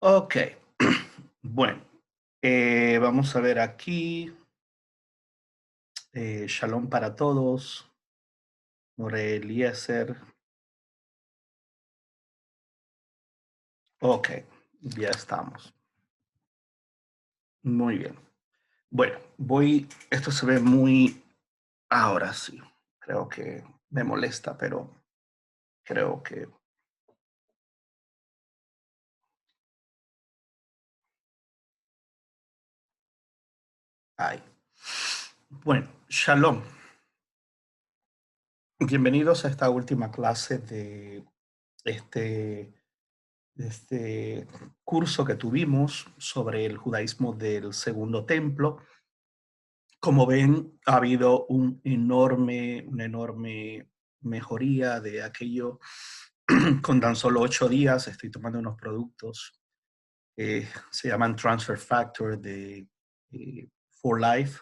Ok, bueno, vamos a ver aquí. Shalom para todos. More Eliezer. Ok, ya estamos. Muy bien. Bueno, esto se ve muy, ahora sí, creo que me molesta, pero creo que, hay. Bueno, Shalom. Bienvenidos a esta última clase este, de este curso que tuvimos sobre el judaísmo del Segundo Templo. Como ven, ha habido una enorme mejoría de aquello. Con tan solo 8 días estoy tomando unos productos, se llaman Transfer Factor For Life,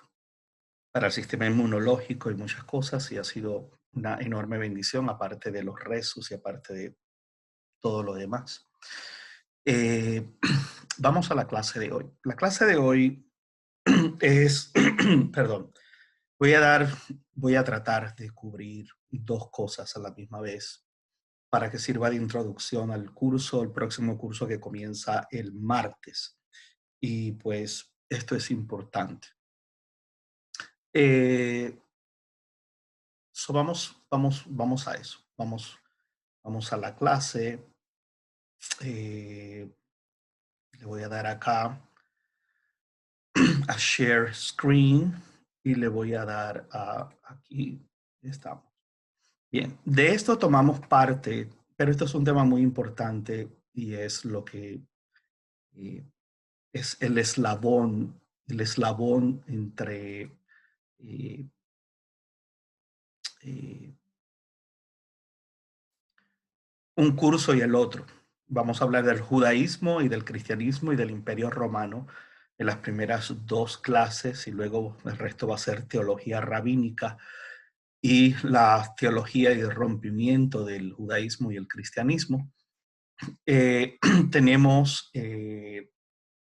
para el sistema inmunológico y muchas cosas, y ha sido una enorme bendición, aparte de los rezos y aparte de todo lo demás. Eh, Vamos a la clase de hoy. La clase de hoy es, perdón, Voy a dar, voy a tratar de cubrir dos cosas a la misma vez para que sirva de introducción al curso, el próximo curso que comienza el martes. Y pues esto es importante. Eh, vamos a eso. Vamos a la clase. Eh, Le voy a dar acá a share screen y le voy a dar aquí. Estamos. Bien, de esto tomamos parte, pero esto es un tema muy importante y es lo que es el eslabón entre eh, eh, un curso y el otro. Vamos a hablar del judaísmo y del cristianismo y del imperio romano en las primeras dos clases, y luego el resto va a ser teología rabínica y la teología y el rompimiento del judaísmo y el cristianismo. Eh, Tenemos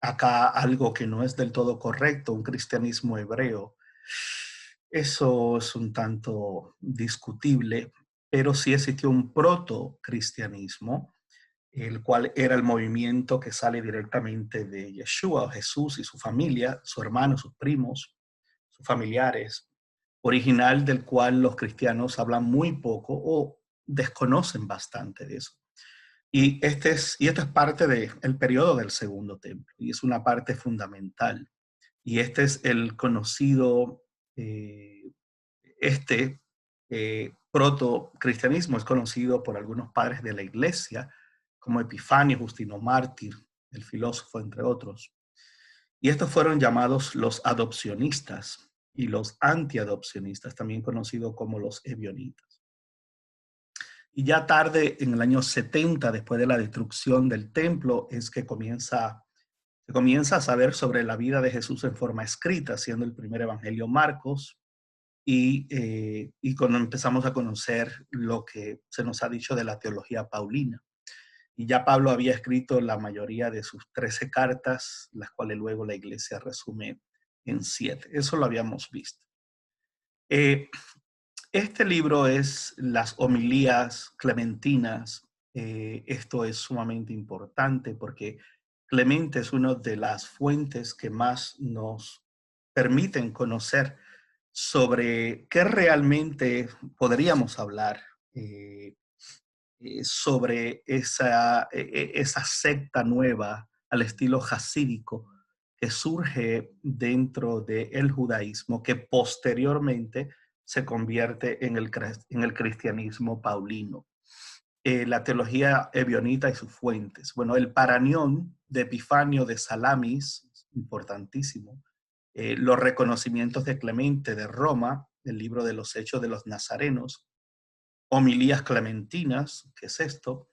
acá algo que no es del todo correcto, un cristianismo hebreo. Eso es un tanto discutible, pero sí existió un proto-cristianismo, el cual era el movimiento que sale directamente de Yeshua, Jesús y su familia, su hermano, sus primos, sus familiares, original del cual los cristianos hablan muy poco o desconocen bastante de eso. Y esto es parte del periodo del Segundo Templo, y es una parte fundamental. Y este es el conocido, eh, este proto-cristianismo es conocido por algunos padres de la iglesia, como Epifanio, Justino Mártir, el filósofo, entre otros. Y estos fueron llamados los adopcionistas y los antiadopcionistas, también conocidos como los ebionitas. Y ya tarde, en el año 70, después de la destrucción del templo, es que se comienza a saber sobre la vida de Jesús en forma escrita, siendo el primer evangelio Marcos, y cuando empezamos a conocer lo que se nos ha dicho de la teología paulina. Y ya Pablo había escrito la mayoría de sus 13 cartas, las cuales luego la iglesia resume en 7. Eso lo habíamos visto. Eh, Este libro es las homilías clementinas. Esto es sumamente importante porque Clemente es una de las fuentes que más nos permiten conocer sobre qué realmente podríamos hablar eh, sobre esa secta nueva al estilo jasídico que surge dentro del judaísmo, que posteriormente se convierte en el cristianismo paulino. La teología ebionita y sus fuentes. Bueno, el Paranión de Epifanio de Salamis, importantísimo. Los reconocimientos de Clemente de Roma, el libro de los Hechos de los Nazarenos, homilías clementinas, ¿qué es esto?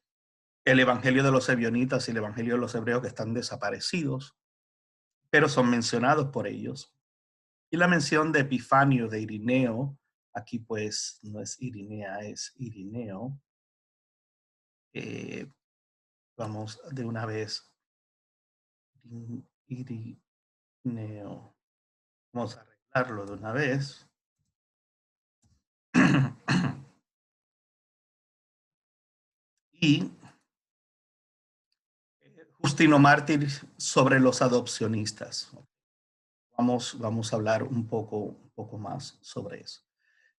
El Evangelio de los Ebionitas y el Evangelio de los Hebreos, que están desaparecidos, pero son mencionados por ellos. Y la mención de Epifanio de Irineo, aquí pues no es Irinea, es Irineo. Eh, Vamos de una vez. Irineo. Vamos a arreglarlo de una vez. Y Justino Mártir sobre los adopcionistas. Vamos a hablar un poco más sobre eso.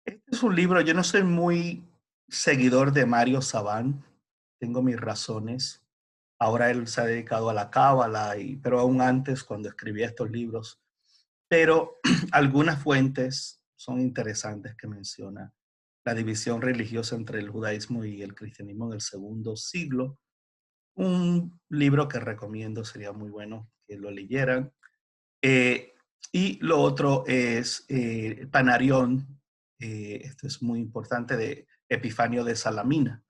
Este es un libro, yo no soy muy seguidor de Mario Sabán, tengo mis razones. Ahora él se ha dedicado a la cábala, pero aún antes, cuando escribía estos libros. Pero algunas fuentes son interesantes que menciona la división religiosa entre el judaísmo y el cristianismo en el segundo siglo. Un libro que recomiendo, sería muy bueno que lo leyeran. Eh, y lo otro es Panarión, esto es muy importante, de Epifanio de Salamina.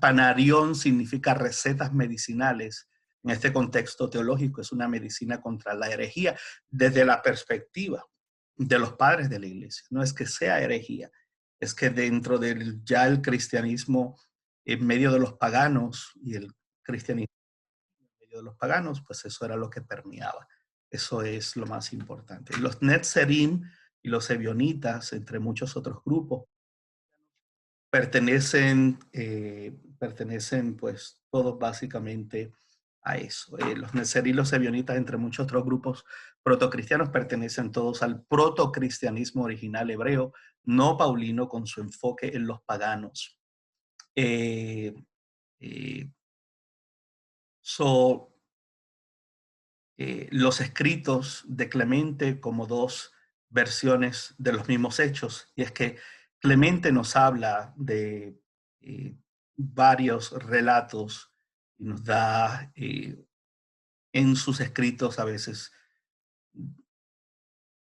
Panarión significa recetas medicinales. En este contexto teológico es una medicina contra la herejía desde la perspectiva de los padres de la iglesia. No es que sea herejía, es que dentro del ya el cristianismo en medio de los paganos y el cristianismo en medio de los paganos, pues eso era lo que permeaba. Eso es lo más importante. Los Netzerim y los Ebionitas, entre muchos otros grupos, pertenecen pues todos básicamente a eso. Los Netzerim y los Ebionitas, entre muchos otros grupos protocristianos, pertenecen todos al protocristianismo original hebreo, no paulino, con su enfoque en los paganos. Eh, eh, so, los escritos de Clemente como dos versiones de los mismos hechos, y es que Clemente nos habla de varios relatos y nos da en sus escritos a veces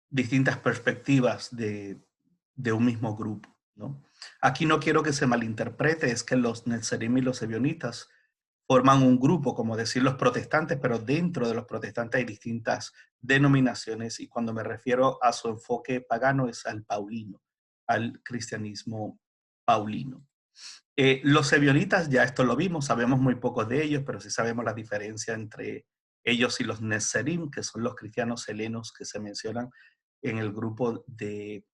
distintas perspectivas de un mismo grupo, ¿no? Aquí no quiero que se malinterprete, es que los Netzerim y los Ebionitas forman un grupo, como decir los protestantes, pero dentro de los protestantes hay distintas denominaciones, y cuando me refiero a su enfoque pagano es al paulino, al cristianismo paulino. Los ebionitas, ya esto lo vimos, sabemos muy poco de ellos, pero sí sabemos la diferencia entre ellos y los Netzerim, que son los cristianos helenos que se mencionan en el grupo de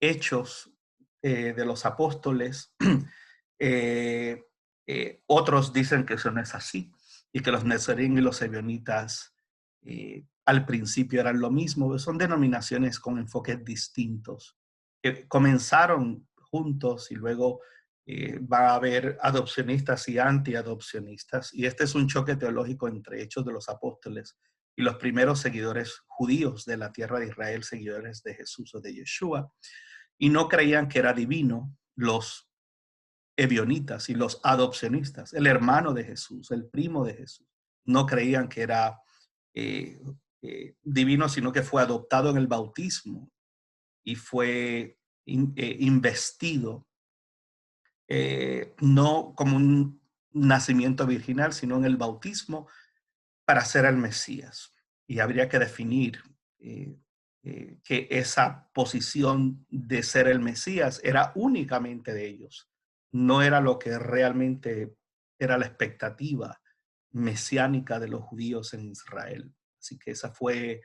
Hechos de los Apóstoles. eh, Otros dicen que eso no es así y que los Netzerim y los ebionitas al principio eran lo mismo. Son denominaciones con enfoques distintos que comenzaron juntos y luego va a haber adopcionistas y antiadopcionistas, y este es un choque teológico entre Hechos de los Apóstoles y los primeros seguidores judíos de la tierra de Israel, seguidores de Jesús o de Yeshua, y no creían que era divino. Los ebionitas y los adopcionistas, el hermano de Jesús, el primo de Jesús, no creían que era eh, divino, sino que fue adoptado en el bautismo y fue investido no como un nacimiento virginal, sino en el bautismo para ser el Mesías. Y habría que definir que esa posición de ser el Mesías era únicamente de ellos, no era lo que realmente era la expectativa mesiánica de los judíos en Israel. Así que esa fue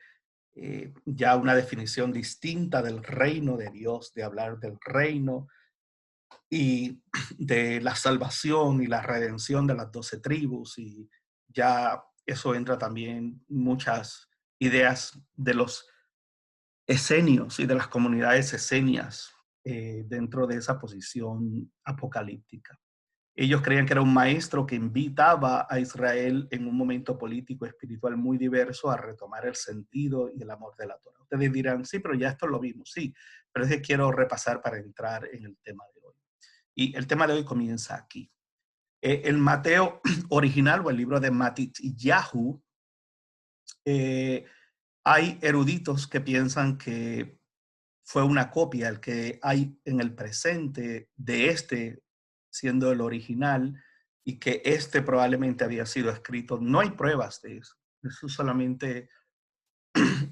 ya una definición distinta del reino de Dios, de hablar del reino y de la salvación y la redención de las 12 tribus, y ya eso entra también muchas ideas de los esenios y de las comunidades esenias dentro de esa posición apocalíptica. Ellos creían que era un maestro que invitaba a Israel en un momento político espiritual muy diverso a retomar el sentido y el amor de la Torah. Ustedes dirán, sí, pero ya esto lo vimos, sí, pero es que quiero repasar para entrar en el tema de hoy. Y el tema de hoy comienza aquí. El Mateo original, o el libro de Matityahu, hay eruditos que piensan que fue una copia el que hay en el presente de este siendo el original, y que este probablemente había sido escrito. No hay pruebas de eso. Eso solamente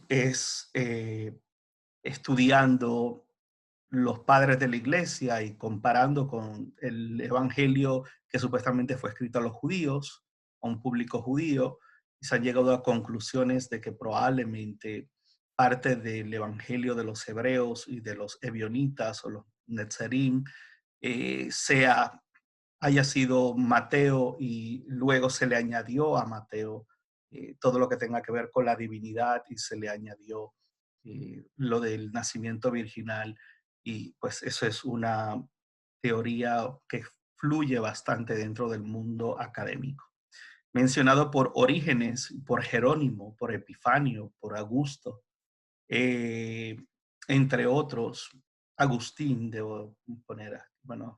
es estudiando los padres de la iglesia y comparando con el evangelio que supuestamente fue escrito a los judíos, a un público judío, se han llegado a conclusiones de que probablemente parte del evangelio de los hebreos y de los ebionitas o los netzarim haya sido Mateo y luego se le añadió a Mateo todo lo que tenga que ver con la divinidad y se le añadió lo del nacimiento virginal y pues eso es una teoría que fluye bastante dentro del mundo académico. Mencionado por Orígenes, por Jerónimo, por Epifanio, por Augusto, eh, entre otros, Agustín, debo poner, bueno,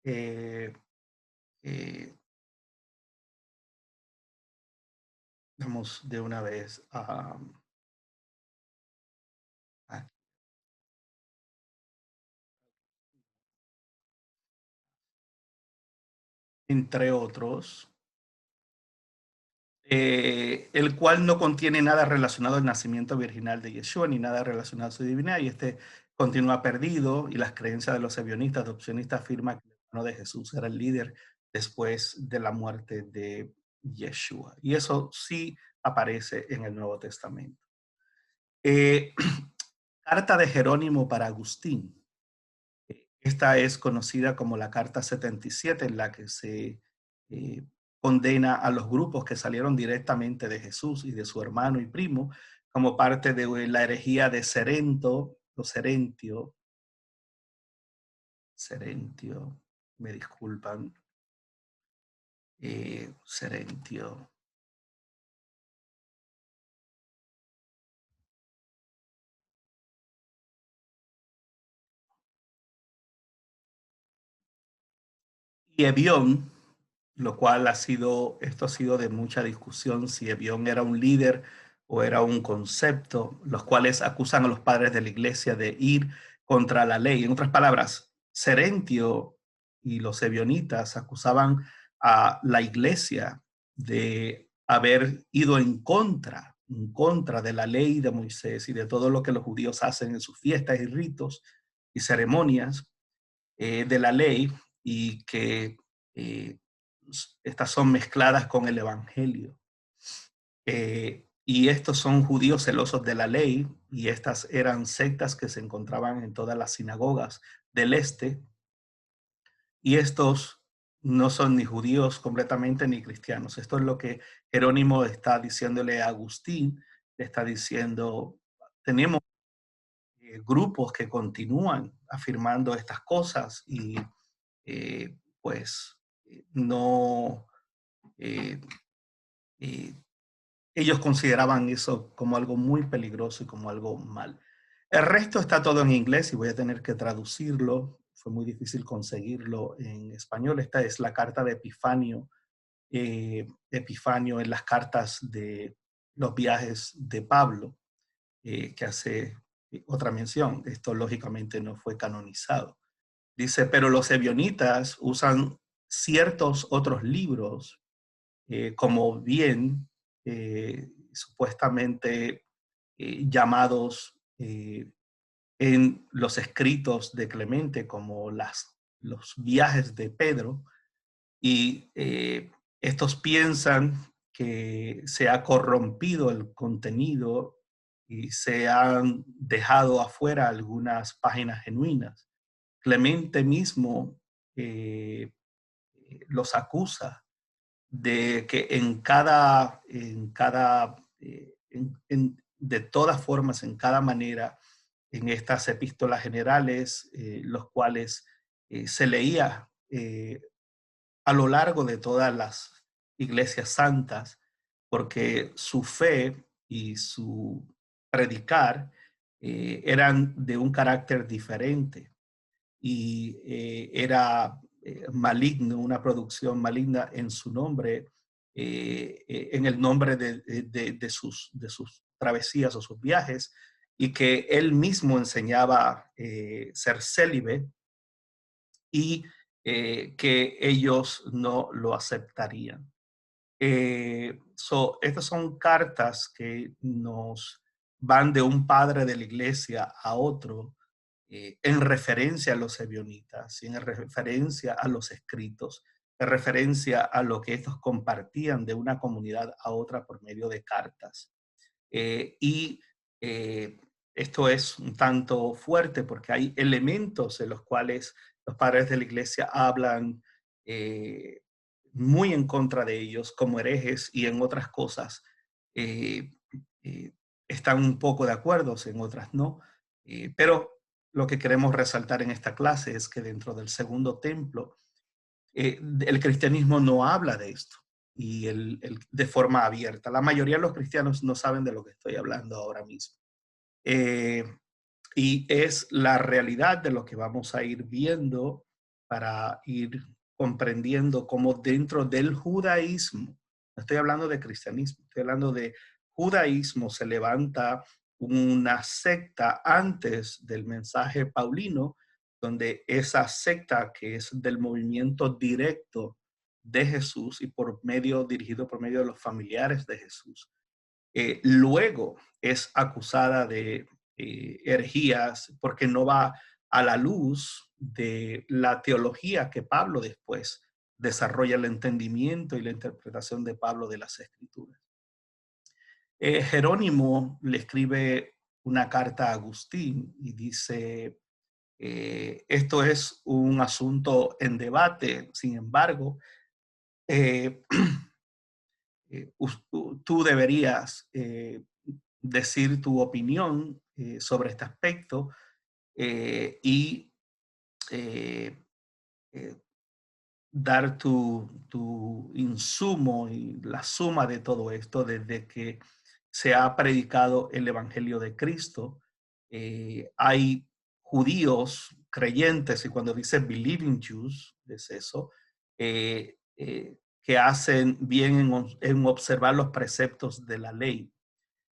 eh, eh, vamos de una vez a- entre otros, el cual no contiene nada relacionado al nacimiento virginal de Yeshua ni nada relacionado a su divinidad, y este continúa perdido, y las creencias de los evionistas, adopcionistas, afirman que el hermano de Jesús era el líder después de la muerte de Yeshua. Y eso sí aparece en el Nuevo Testamento. Eh, Carta de Jerónimo para Agustín. Esta es conocida como la Carta 77, en la que se eh, condena a los grupos que salieron directamente de Jesús y de su hermano y primo, como parte de la herejía de Serento, o Serentio, me disculpan, Serentio. Y Ebión, lo cual esto ha sido de mucha discusión, si Ebión era un líder o era un concepto, los cuales acusan a los padres de la iglesia de ir contra la ley. En otras palabras, Serentio y los ebionitas acusaban a la iglesia de haber ido en contra de la ley de Moisés y de todo lo que los judíos hacen en sus fiestas y ritos y ceremonias de la ley, y que eh, estas son mezcladas con el Evangelio. Y estos son judíos celosos de la ley, y estas eran sectas que se encontraban en todas las sinagogas del este, y estos no son ni judíos completamente ni cristianos. Esto es lo que Jerónimo está diciéndole a Agustín, le está diciendo, tenemos grupos que continúan afirmando estas cosas y pues no, eh, eh, ellos consideraban eso como algo muy peligroso y como algo mal. El resto está todo en inglés y voy a tener que traducirlo. Fue muy difícil conseguirlo en español. Esta es la carta de Epifanio, Epifanio en las cartas de los viajes de Pablo, que hace otra mención. Esto lógicamente no fue canonizado. Dice, pero los ebionitas usan ciertos otros libros como bien supuestamente llamados en los escritos de Clemente como los viajes de Pedro, y estos piensan que se ha corrompido el contenido y se han dejado afuera algunas páginas genuinas. Clemente mismo eh, los acusa de que de todas formas, en cada manera, en estas epístolas generales, los cuales se leía a lo largo de todas las iglesias santas, porque su fe y su predicar eran de un carácter diferente, y era maligno, una producción maligna en su nombre, en el nombre de sus travesías o sus viajes, y que él mismo enseñaba ser célibe, y que ellos no lo aceptarían. Estas son cartas que nos van de un padre de la iglesia a otro, en referencia a los ebionitas y en referencia a los escritos referencia a lo que estos compartían de una comunidad a otra por medio de cartas. Y esto es un tanto fuerte porque hay elementos en los cuales los padres de la iglesia hablan eh, muy en contra de ellos como herejes, y en otras cosas eh, eh, están un poco de acuerdo, en otras no. Pero lo que queremos resaltar en esta clase es que dentro del segundo templo, el cristianismo no habla de esto y de forma abierta. La mayoría de los cristianos no saben de lo que estoy hablando ahora mismo. Eh, y es la realidad de lo que vamos a ir viendo para ir comprendiendo cómo dentro del judaísmo, no estoy hablando de cristianismo, estoy hablando de judaísmo, se levanta una secta antes del mensaje paulino, donde esa secta, que es del movimiento directo de Jesús y dirigido por medio de los familiares de Jesús, luego es acusada de herejías porque no va a la luz de la teología que Pablo después desarrolla, el entendimiento y la interpretación de Pablo de las Escrituras. Jerónimo le escribe una carta a Agustín y dice, esto es un asunto en debate, sin embargo, eh, tú deberías decir tu opinión sobre este aspecto, y eh, eh, dar tu insumo y la suma de todo esto desde que se ha predicado el Evangelio de Cristo. Hay judíos creyentes, y cuando dice believing Jews, es eso, que hacen bien en observar los preceptos de la ley.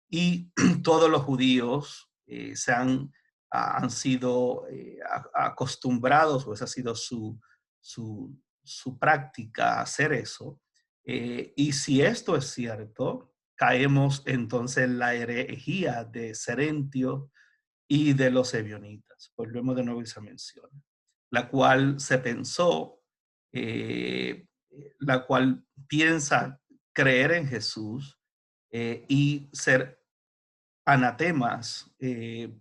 Y todos los judíos han sido acostumbrados, o esa ha sido su práctica, hacer eso. Y si esto es cierto, caemos entonces en la herejía de Serentio y de los ebionitas. Volvemos de nuevo a esa mención, la cual se pensó, la cual piensa creer en Jesús y ser anatemas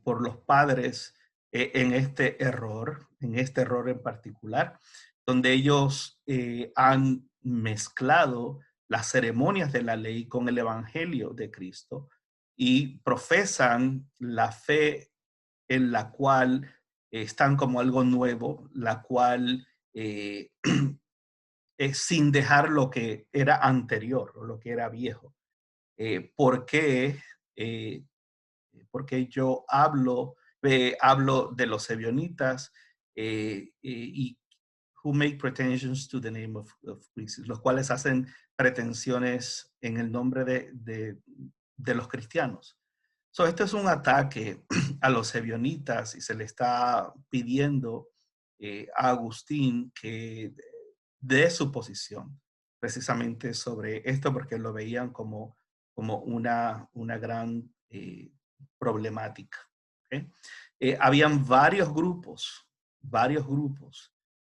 por los padres en este error en particular, donde ellos han mezclado las ceremonias de la ley con el evangelio de Cristo y profesan la fe en la cual están como algo nuevo, la cual sin dejar lo que era anterior o lo que era viejo. ¿Por qué? Eh, Porque yo hablo de los ebionitas y who make pretensions to the name of Christ, los cuales hacen pretensiones en el nombre de los cristianos. So, este es un ataque a los ebionitas y se le está pidiendo a Agustín que dé su posición precisamente sobre esto, porque lo veían como una gran problemática. ¿Okay? Habían varios grupos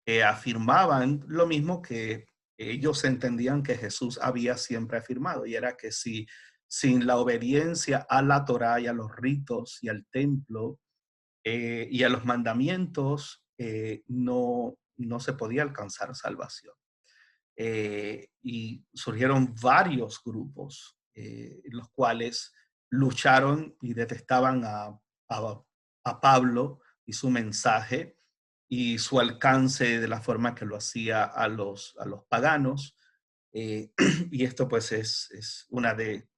que afirmaban lo mismo que ellos entendían que Jesús había siempre afirmado, y era que si sin la obediencia a la Torá y a los ritos y al templo y a los mandamientos, no se podía alcanzar salvación. Y surgieron varios grupos, los cuales lucharon y detestaban a Pablo y su mensaje y su alcance de la forma que lo hacía a los paganos. Y esto pues es una de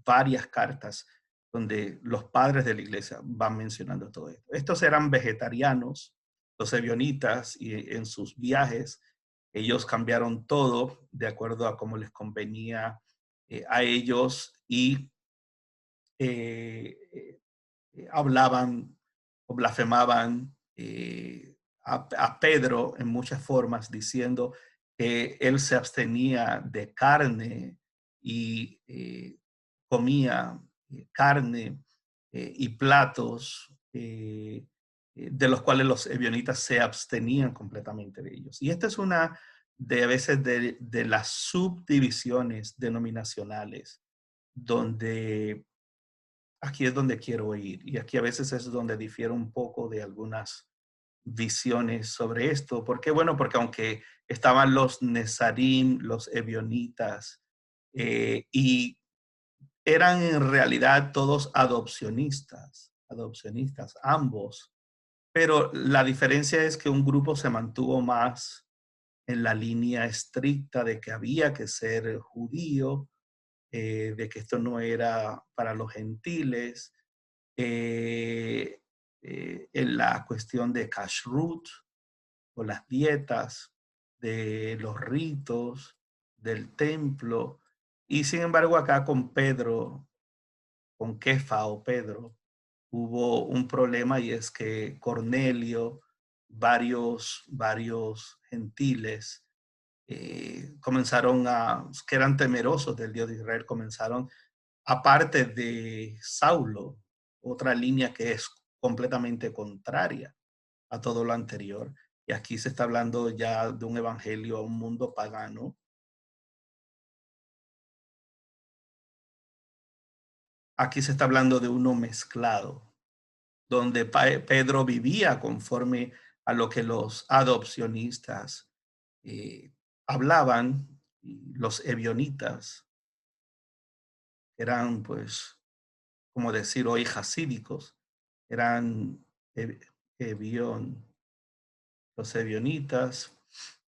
varias cartas donde los padres de la iglesia van mencionando todo esto. Estos eran vegetarianos, los ebionitas, y en sus viajes ellos cambiaron todo de acuerdo a cómo les convenía a ellos, y eh, hablaban o blasfemaban a Pedro en muchas formas, diciendo que él se abstenía de carne y comía carne y platos de los cuales los ebionitas se abstenían completamente de ellos. Y esta es una de a veces de las subdivisiones denominacionales, donde aquí es donde quiero ir. Y aquí a veces es donde difiero un poco de algunas visiones sobre esto. ¿Por qué? Bueno, porque aunque estaban los Nezarim, los Ebionitas, y eran en realidad todos adopcionistas, ambos. Pero la diferencia es que un grupo se mantuvo más en la línea estricta de que había que ser judío, de que esto no era para los gentiles, eh, en la cuestión de kashrut o las dietas, de los ritos, del templo. Y sin embargo acá con Pedro, con Kefa o Pedro, hubo un problema y es que Cornelio, varios gentiles, comenzaron que eran temerosos del Dios de Israel, comenzaron, aparte de Saulo, otra línea que es completamente contraria a todo lo anterior. Y aquí se está hablando ya de un evangelio a un mundo pagano. Aquí se está hablando de uno mezclado, donde Pedro vivía conforme a lo que los adopcionistas eh, hablaban, los ebionitas eran, pues, como decir hoy, jasídicos, eran ebion, los ebionitas,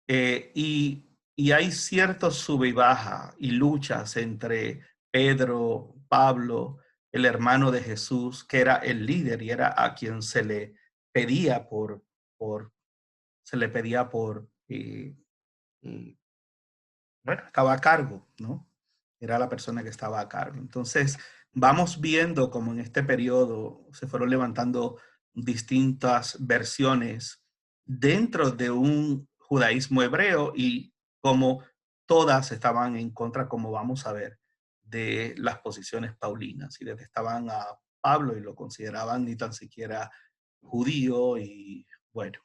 y hay cierto sube y baja y luchas entre Pedro, Pablo, el hermano de Jesús, que era el líder y era a quien se le pedía por se le pedía por, eh, bueno, estaba a cargo, ¿no? Era la persona que estaba a cargo. Entonces, vamos viendo cómo en este periodo se fueron levantando distintas versiones dentro de un judaísmo hebreo y cómo todas estaban en contra, como vamos a ver, de las posiciones paulinas y detestaban a Pablo y lo consideraban ni tan siquiera judío y bueno,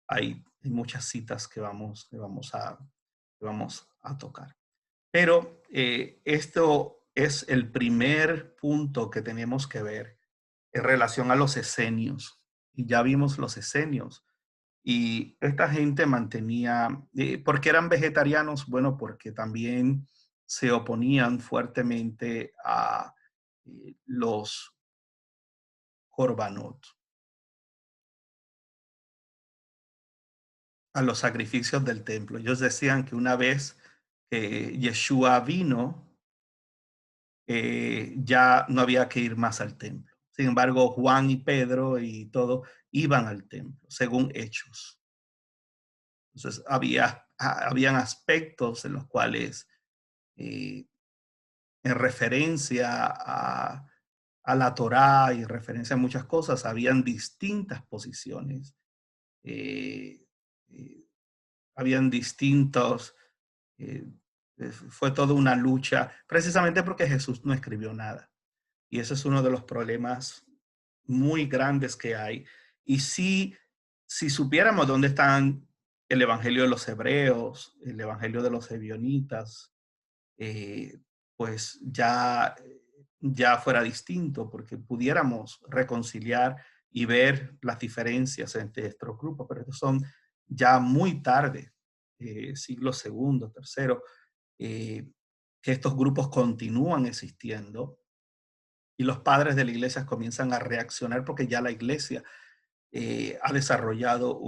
hay muchas citas que vamos a tocar. Pero esto es el primer punto que tenemos que ver en relación a los esenios. Y ya vimos los esenios. Y esta gente mantenía, ¿por qué eran vegetarianos? Bueno, porque también se oponían fuertemente a los korbanot, a los sacrificios del templo. Ellos decían que una vez que Yeshua vino, ya no había que ir más al templo. Sin embargo, Juan y Pedro y todo iban al templo, según Hechos. Entonces, habían aspectos en los cuales, eh, en referencia a la Torá y en referencia a muchas cosas, habían distintas posiciones. Eh, eh, habían distintos, eh, fue toda una lucha, precisamente porque Jesús no escribió nada. Y ese es uno de los problemas muy grandes que hay. Y si supiéramos dónde están el Evangelio de los Hebreos, el Evangelio de los Ebionitas, eh, pues ya fuera distinto, porque pudiéramos reconciliar y ver las diferencias entre estos grupos, pero estos son ya muy tarde, siglo segundo, tercero, que estos grupos continúan existiendo y los padres de la iglesia comienzan a reaccionar porque ya la iglesia ha desarrollado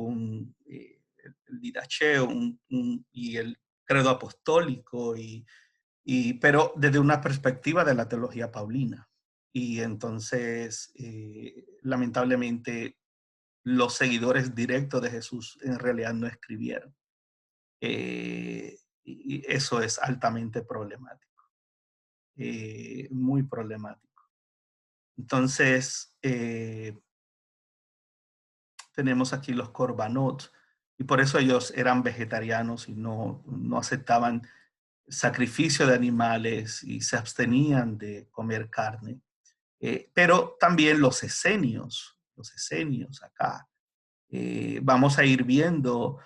el didacheo y el credo apostólico, pero desde una perspectiva de la teología paulina. Y entonces, lamentablemente, los seguidores directos de Jesús en realidad no escribieron. Y eso es altamente problemático, muy problemático. Entonces, tenemos aquí los korbanot, y por eso ellos eran vegetarianos y no aceptaban sacrificio de animales y se abstenían de comer carne. Pero también los esenios acá. Vamos a ir viendo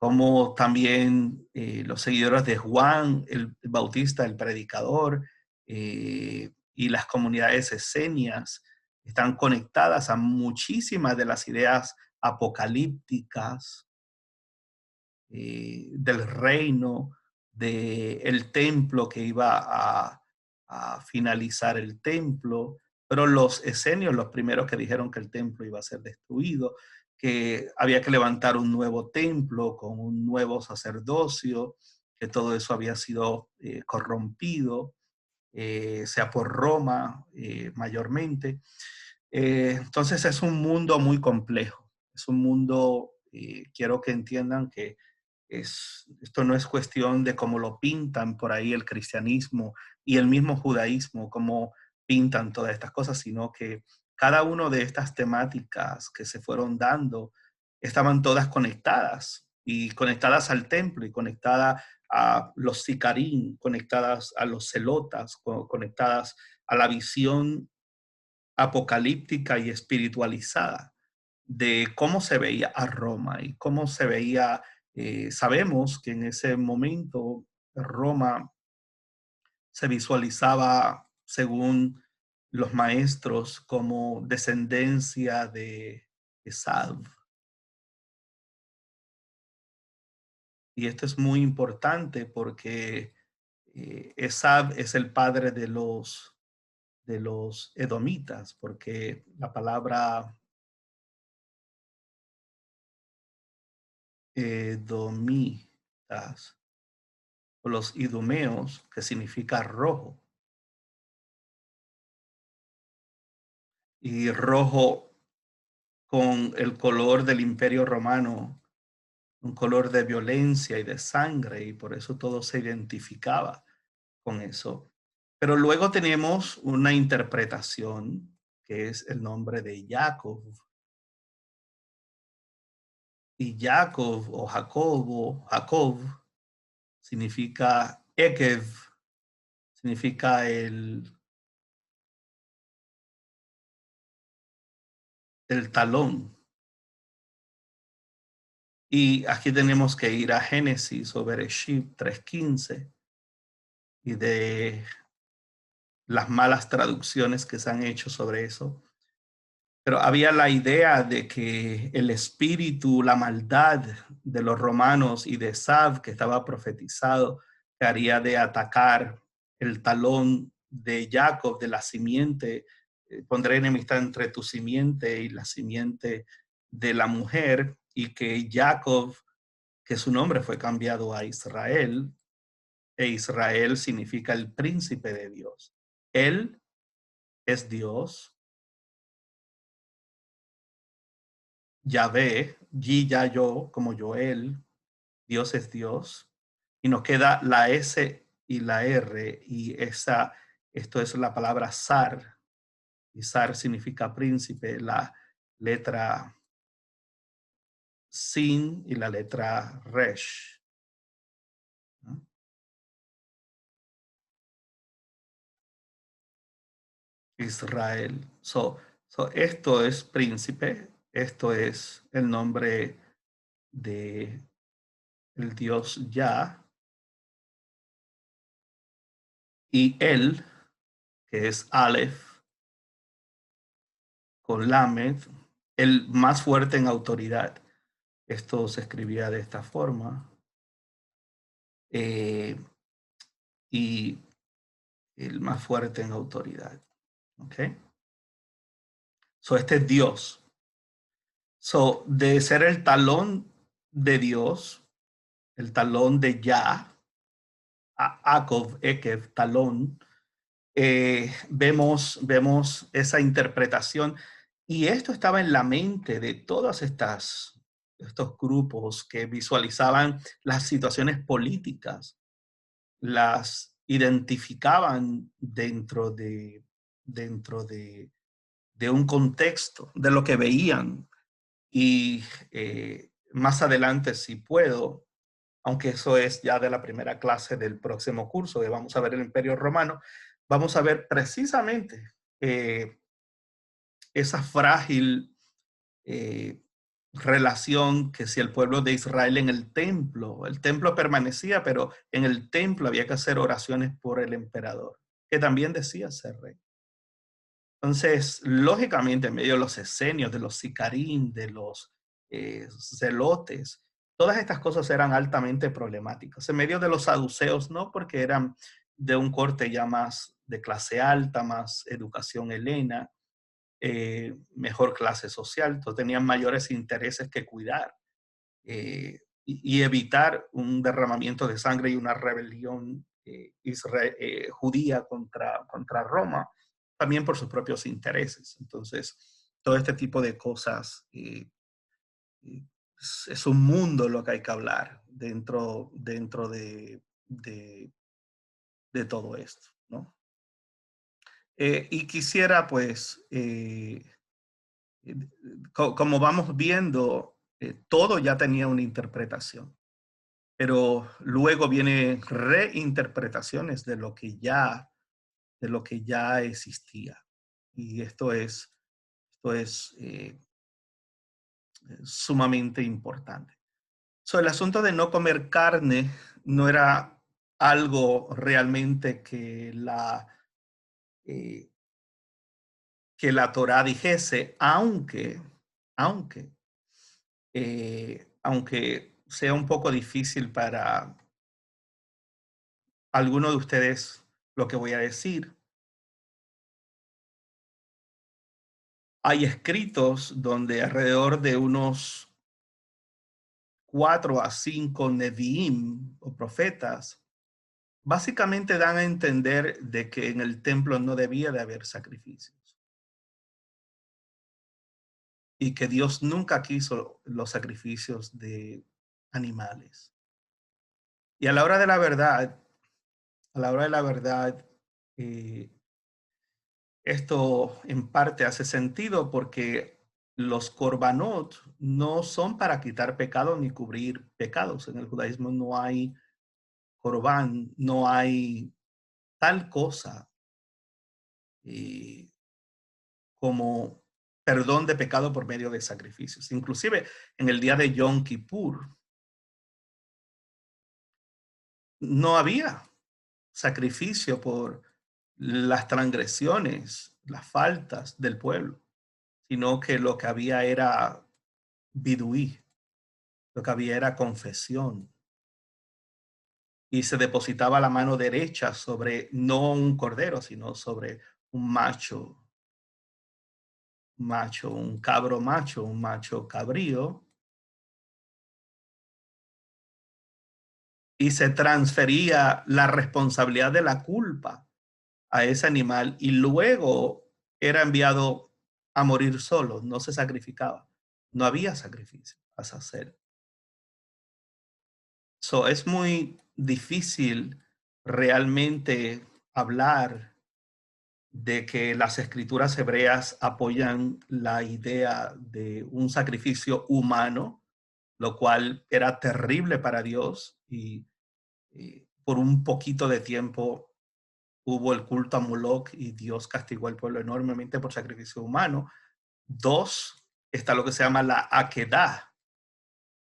como también los seguidores de Juan el Bautista, el predicador, y las comunidades esenias están conectadas a muchísimas de las ideas apocalípticas del reino, del templo que iba a finalizar el templo, pero los esenios, los primeros que dijeron que el templo iba a ser destruido, que había que levantar un nuevo templo con un nuevo sacerdocio, que todo eso había sido corrompido, sea por Roma mayormente. Entonces es un mundo muy complejo, es un mundo, quiero que entiendan que esto no es cuestión de cómo lo pintan por ahí el cristianismo y el mismo judaísmo, cómo pintan todas estas cosas, sino que cada una de estas temáticas que se fueron dando estaban todas conectadas y conectadas al templo y conectadas a los sicarín, conectadas a los celotas, conectadas a la visión apocalíptica y espiritualizada de cómo se veía a Roma y cómo se veía, sabemos que en ese momento Roma se visualizaba, según los maestros, como descendencia de Esav. Y esto es muy importante porque Esav es el padre de los edomitas, porque la palabra edomitas o los idumeos, que significa rojo, y rojo con el color del Imperio Romano, un color de violencia y de sangre, y por eso todo se identificaba con eso. Pero luego tenemos una interpretación que es el nombre de Jacob. Y Jacob o Jacob significa Ekev, significa el talón. Y aquí tenemos que ir a Génesis o Bereshit 3:15 y de las malas traducciones que se han hecho sobre eso. Pero había la idea de que el espíritu, la maldad de los romanos y de Sav, que estaba profetizado, que haría de atacar el talón de Jacob, de la simiente, pondré enemistad entre tu simiente y la simiente de la mujer, y que Jacob, que su nombre fue cambiado a Israel, e Israel significa el príncipe de Dios. Él es Dios, Yahvé, Yi, Ya, Yo, como Joel, Dios es Dios, y nos queda la S y la R, y esto es la palabra Sar, y Sar significa príncipe, la letra Sin y la letra Resh, ¿no? Israel. Esto es príncipe, esto es el nombre de el Dios Ya, y él, que es Aleph, con Lamed, el más fuerte en autoridad. Esto se escribía de esta forma. Eh, y el más fuerte en autoridad. ¿Ok? Este es Dios. De ser el talón de Dios, el talón de Yah, Akov, Ekev, talón, vemos esa interpretación. Y esto estaba en la mente de todas estos grupos que visualizaban las situaciones políticas, las identificaban dentro de un contexto, de lo que veían. Y más adelante, si puedo, aunque eso es ya de la primera clase del próximo curso, que vamos a ver el Imperio Romano, vamos a ver precisamente esa frágil relación que si el pueblo de Israel en el templo permanecía, pero en el templo había que hacer oraciones por el emperador, que también decía ser rey. Entonces, lógicamente, en medio de los esenios, de los sicarín, de los celotes, todas estas cosas eran altamente problemáticas. En medio de los saduceos, no, porque eran de un corte ya más de clase alta, más educación helena, mejor clase social, entonces tenían mayores intereses que cuidar y evitar un derramamiento de sangre y una rebelión judía contra Roma, también por sus propios intereses. Entonces, todo este tipo de cosas es un mundo lo que hay que hablar dentro de todo esto, ¿no? Y quisiera, pues, como vamos viendo, todo ya tenía una interpretación, pero luego vienen reinterpretaciones de lo que ya existía. Y esto es sumamente importante. El asunto de no comer carne no era algo realmente eh, que la Torá dijese, aunque aunque sea un poco difícil para alguno de ustedes lo que voy a decir, hay escritos donde alrededor de unos 4 a 5 Nevi'im o profetas básicamente dan a entender de que en el templo no debía de haber sacrificios y que Dios nunca quiso los sacrificios de animales. Y a la hora de la verdad, a la hora de la verdad, eh, esto en parte hace sentido porque los korbanot no son para quitar pecados ni cubrir pecados. En el judaísmo no hay corbán, no hay tal cosa eh, como perdón de pecado por medio de sacrificios. Inclusive en el día de Yom Kippur no había sacrificio por las transgresiones, las faltas del pueblo, sino que lo que había era biduí, lo que había era confesión. Y se depositaba la mano derecha sobre no un cordero, sino sobre un un macho cabrío, y se transfería la responsabilidad de la culpa a ese animal y luego era enviado a morir solo, no se sacrificaba, no había sacrificio a hacer. Es muy difícil realmente hablar de que las escrituras hebreas apoyan la idea de un sacrificio humano, lo cual era terrible para Dios y por un poquito de tiempo hubo el culto a Moloch y Dios castigó al pueblo enormemente por sacrificio humano. Dos, está lo que se llama la Akedah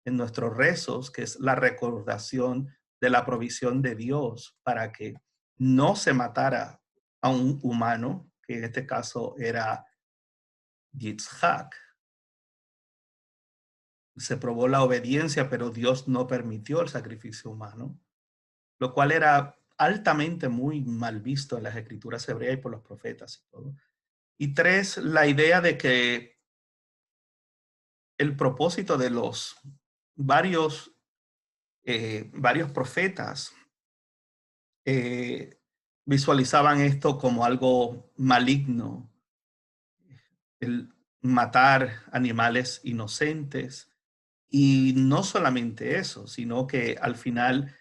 en nuestros rezos, que es la recordación de la provisión de Dios para que no se matara a un humano, que en este caso era Yitzhak. Se probó la obediencia, pero Dios no permitió el sacrificio humano, lo cual era altamente muy mal visto en las escrituras hebreas y por los profetas y todo. Y tres, la idea de que el propósito de los varios, varios profetas eh, visualizaban esto como algo maligno, el matar animales inocentes. Y no solamente eso, sino que al final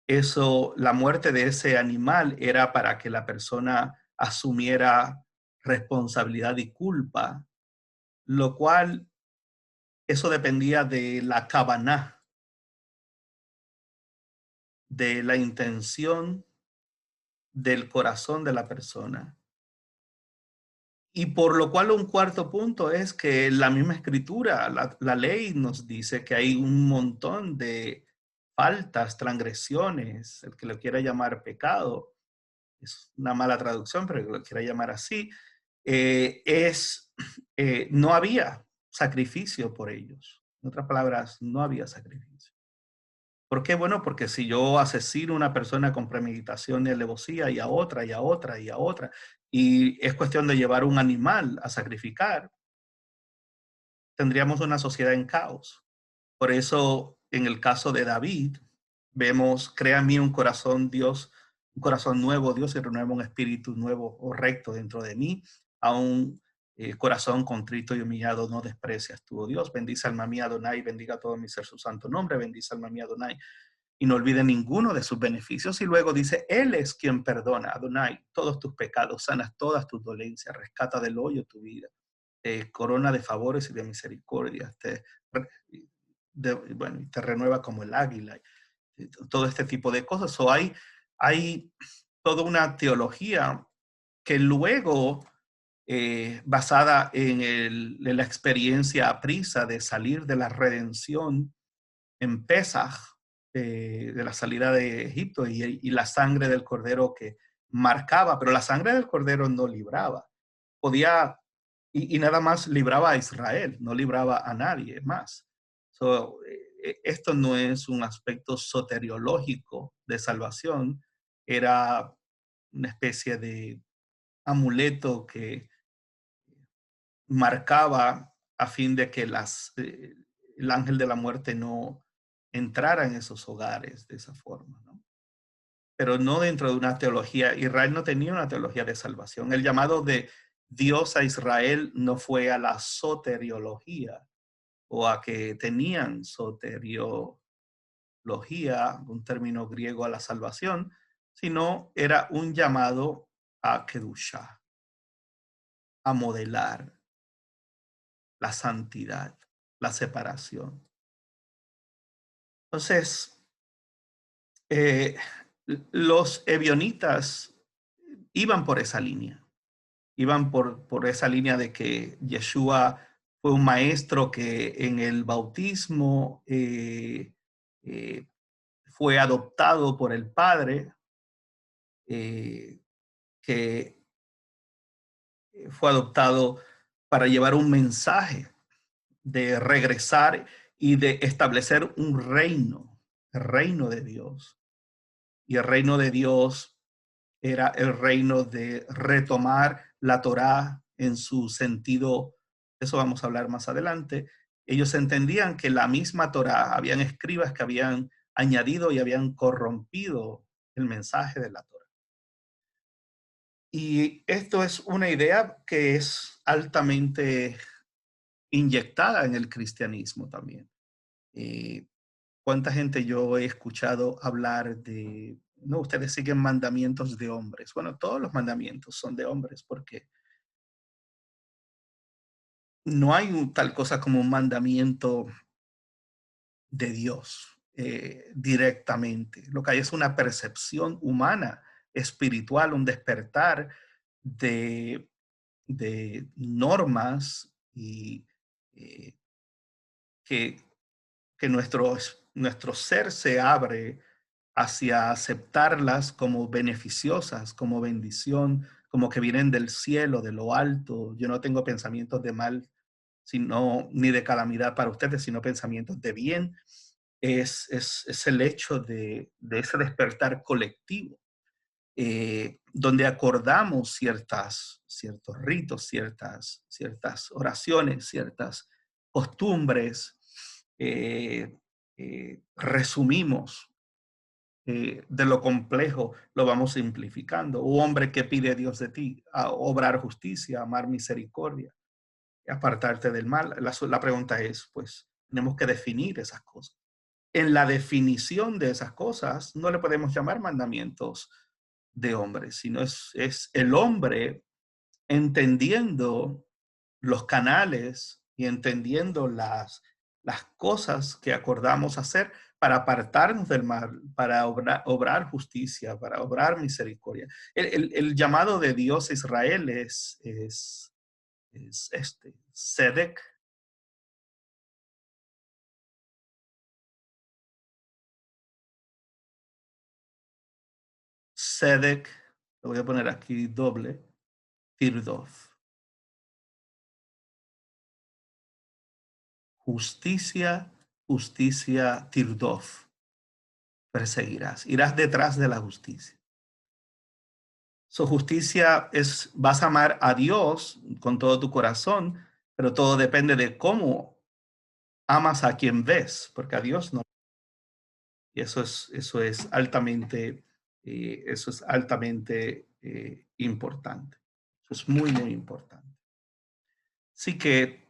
eso, la muerte de ese animal era para que la persona asumiera responsabilidad y culpa, lo cual eso dependía de la kavaná, de la intención del corazón de la persona. Y por lo cual un cuarto punto es que la misma escritura, la ley nos dice que hay un montón de faltas, transgresiones, el que lo quiera llamar pecado, es una mala traducción, pero el que lo quiera llamar así, no había sacrificio por ellos. En otras palabras, no había sacrificio. ¿Por qué? Bueno, porque si yo asesino a una persona con premeditación y alevosía y a otra y a otra y a otra, y es cuestión de llevar un animal a sacrificar, tendríamos una sociedad en caos. Por eso, en el caso de David, vemos, crea en mí un corazón, Dios, un corazón nuevo, Dios, y renueva un espíritu nuevo o recto dentro de mí, a un corazón contrito y humillado no desprecias tú, oh Dios. Bendice alma mía, Adonai, bendiga todo mi ser su santo nombre, bendice alma mía, Adonai, y no olvide ninguno de sus beneficios. Y luego dice, Él es quien perdona, Adonai, todos tus pecados, sanas todas tus dolencias, rescata del hoyo tu vida, corona de favores y de misericordia, bueno, te renueva como el águila, todo este tipo de cosas. O hay toda una teología que luego, basada en la experiencia aprisa de salir de la redención en Pesaj, de la salida de Egipto y la sangre del cordero que marcaba, pero la sangre del cordero no libraba. Podía, y nada más libraba a Israel, no libraba a nadie más. Esto no es un aspecto soteriológico de salvación, era una especie de amuleto que marcaba a fin de que el ángel de la muerte no entrara en esos hogares de esa forma, ¿no? Pero no dentro de una teología. Israel no tenía una teología de salvación. El llamado de Dios a Israel no fue a la soteriología o a que tenían soteriología, un término griego a la salvación, sino era un llamado a Kedushá, a modelar la santidad, la separación. Entonces, eh, los ebionitas iban por esa línea, iban por esa línea de que Yeshua fue un maestro que en el bautismo eh, fue adoptado por el Padre, eh, que fue adoptado para llevar un mensaje de regresar y de establecer un reino, el reino de Dios. Y el reino de Dios era el reino de retomar la Torá en su sentido, eso vamos a hablar más adelante. Ellos entendían que la misma Torá, habían escribas que habían añadido y habían corrompido el mensaje de la Torá. Y esto es una idea que es altamente inyectada en el cristianismo también. Eh, ¿Cuánta gente yo he escuchado hablar de, no, ustedes siguen mandamientos de hombres? Bueno, todos los mandamientos son de hombres porque no hay tal cosa como un mandamiento de Dios directamente. Lo que hay es una percepción humana, espiritual, un despertar de, de normas y eh, que, que nuestro ser se abre hacia aceptarlas como beneficiosas, como bendición, como que vienen del cielo, de lo alto. Yo no tengo pensamientos de mal, sino ni de calamidad para ustedes, sino pensamientos de bien. Es el hecho de ese despertar colectivo, donde acordamos ciertos ritos, ciertas oraciones, ciertas costumbres, resumimos de lo complejo, lo vamos simplificando. Un hombre que pide a Dios de ti, a obrar justicia, amar misericordia, apartarte del mal. La pregunta es, pues, tenemos que definir esas cosas. En la definición de esas cosas, no le podemos llamar mandamientos de hombres, sino es el hombre entendiendo los canales y entendiendo las cosas que acordamos hacer para apartarnos del mal, para obrar justicia, para obrar misericordia. El llamado de Dios a Israel es es este, Sedec. Sedec, lo voy a poner aquí doble, Tirdof. Justicia, justicia, Tirdof. Perseguirás, irás detrás de la justicia. Su justicia es, vas a amar a Dios con todo tu corazón, pero todo depende de cómo amas a quien ves, porque a Dios no. Y eso es altamente importante. Eso es muy, muy importante. Así que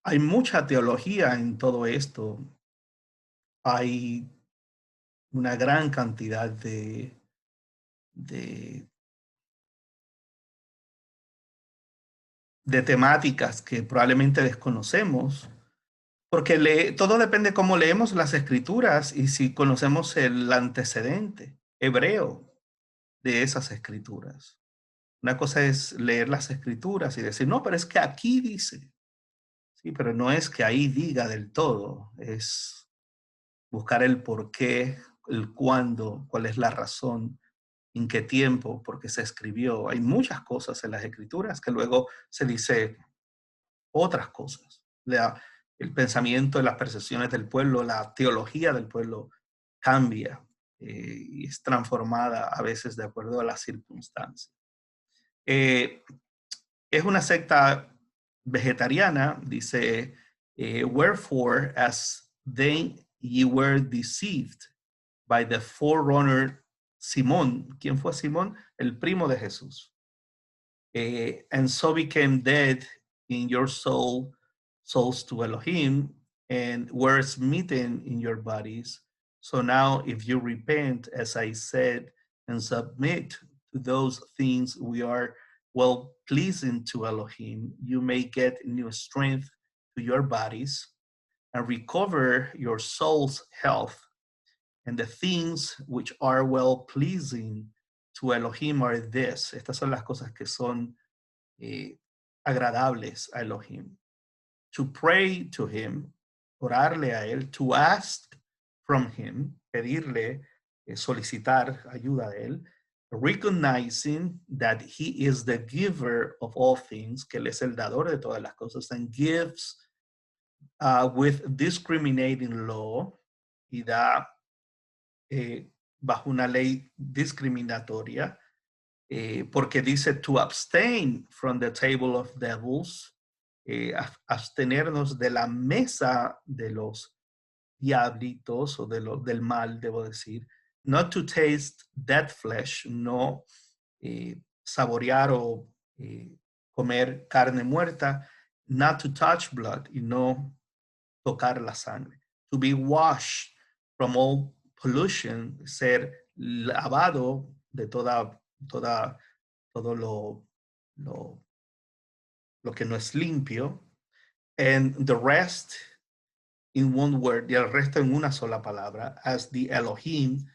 hay mucha teología en todo esto. Hay una gran cantidad de, de temáticas que probablemente desconocemos, porque todo depende de cómo leemos las escrituras y si conocemos el antecedente hebreo de esas escrituras. Una cosa es leer las escrituras y decir, no, pero es que aquí dice. Sí, pero no es que ahí diga del todo, es buscar el por qué, el cuándo, cuál es la razón, en qué tiempo, por qué se escribió. Hay muchas cosas en las escrituras que luego se dice otras cosas. El pensamiento, las percepciones del pueblo, la teología del pueblo cambia y es transformada a veces de acuerdo a las circunstancias. Es una secta vegetariana, dice, wherefore as then ye were deceived by the forerunner Simón. ¿Quién fue Simón? El primo de Jesús. And so became dead in your souls to Elohim, and were smitten in your bodies. So now if you repent, as I said, and submit to those things we are well pleasing to Elohim, you may get new strength to your bodies and recover your soul's health. And the things which are well pleasing to Elohim are this. Estas son las cosas que son agradables a Elohim. To pray to him, orarle a él, to ask from him, pedirle, solicitar ayuda a él, recognizing that he is the giver of all things, que él es el dador de todas las cosas, and gives with discriminating law, y da bajo una ley discriminatoria, porque dice to abstain from the table of devils, abstenernos de la mesa de los diablitos o del mal, debo decir, not to taste dead flesh, no saborear o comer carne muerta, not to touch blood y no tocar la sangre, to be washed from all pollution, ser lavado de todo lo que no es limpio, and the rest in one word, y el resto en una sola palabra, as the Elohim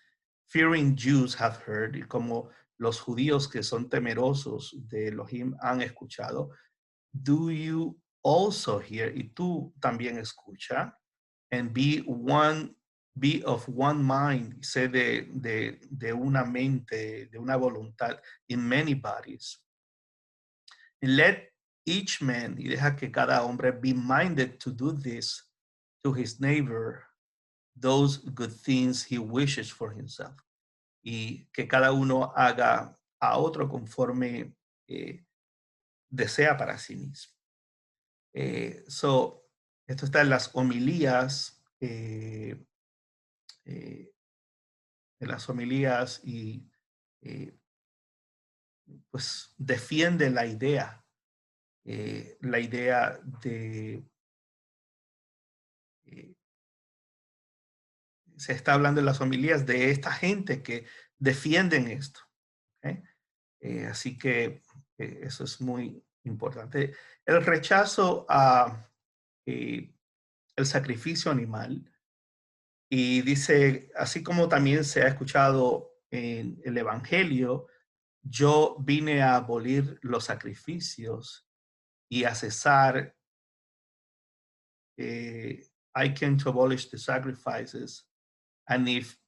fearing Jews have heard, y como los judíos que son temerosos de Elohim han escuchado, do you also hear, y tú también escucha, and be of one mind, sé de una mente, de una voluntad, in many bodies. And let each man, y deja que cada hombre be minded to do this to his neighbor, those good things he wishes for himself. Y que cada uno haga a otro conforme desea para sí mismo. Esto está en las homilías, en las homilías y pues defiende la idea de, se está hablando en las homilías de esta gente que defienden esto. ¿Okay? Así que eso es muy importante. El rechazo a el sacrificio animal, y dice, así como también se ha escuchado en el Evangelio, yo vine a abolir los sacrificios y a cesar. I came to abolish the sacrifices, and if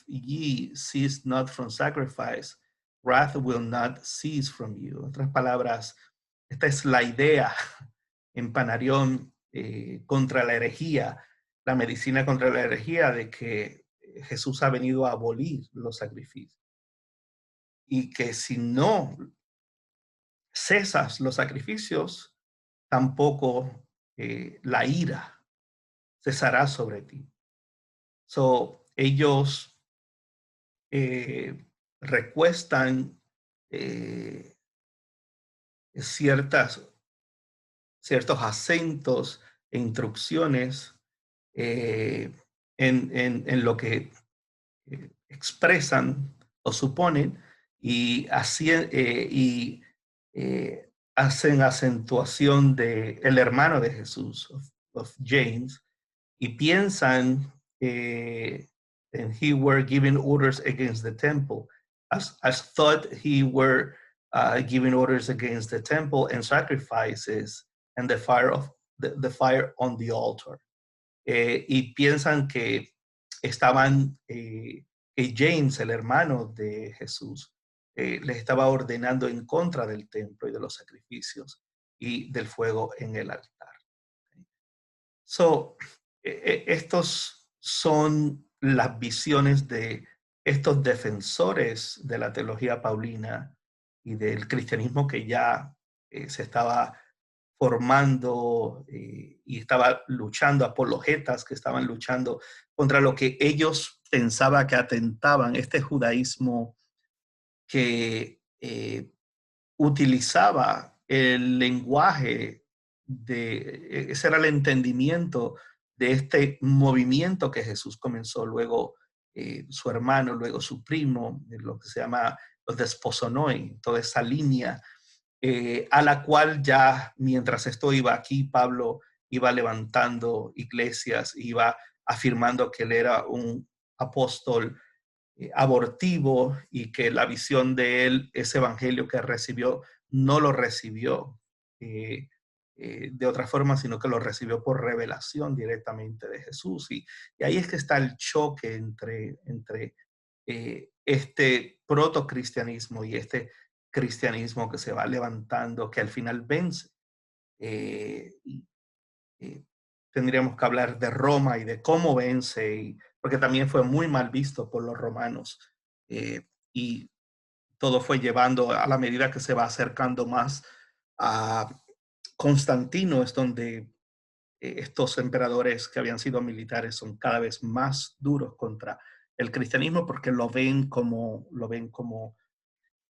ye cease not from sacrifice, wrath will not cease from you. En otras palabras, esta es la idea en Panarión contra la herejía, la medicina contra la herejía, de que Jesús ha venido a abolir los sacrificios y que si no cesas los sacrificios, tampoco la ira cesará sobre ti. So, ellos recuestan ciertos acentos e instrucciones en lo que expresan o suponen y, hacen acentuación de el hermano de Jesús, of James, y piensan and he were giving orders against the temple, as thought he were giving orders against the temple and sacrifices and the fire on the altar. Y piensan que estaban, que James, el hermano de Jesús, les estaba ordenando en contra del templo y de los sacrificios y del fuego en el altar. So, estos son las visiones de estos defensores de la teología paulina y del cristianismo que ya se estaba formando y estaba luchando, apologetas que estaban luchando contra lo que ellos pensaban que atentaban, este judaísmo que utilizaba el lenguaje ese era el entendimiento de este movimiento que Jesús comenzó, luego su hermano, luego su primo, lo que se llama los desposonoi, toda esa línea a la cual ya mientras esto iba aquí, Pablo iba levantando iglesias, iba afirmando que él era un apóstol abortivo y que la visión de él, ese evangelio que recibió, no lo recibió de otra forma, sino que lo recibió por revelación directamente de Jesús. Y ahí es que está el choque entre este protocristianismo y este cristianismo que se va levantando, que al final vence. Y, tendríamos que hablar de Roma y de cómo vence, porque también fue muy mal visto por los romanos. Y todo fue llevando a la medida que se va acercando más a Constantino, es donde estos emperadores que habían sido militares son cada vez más duros contra el cristianismo porque lo ven como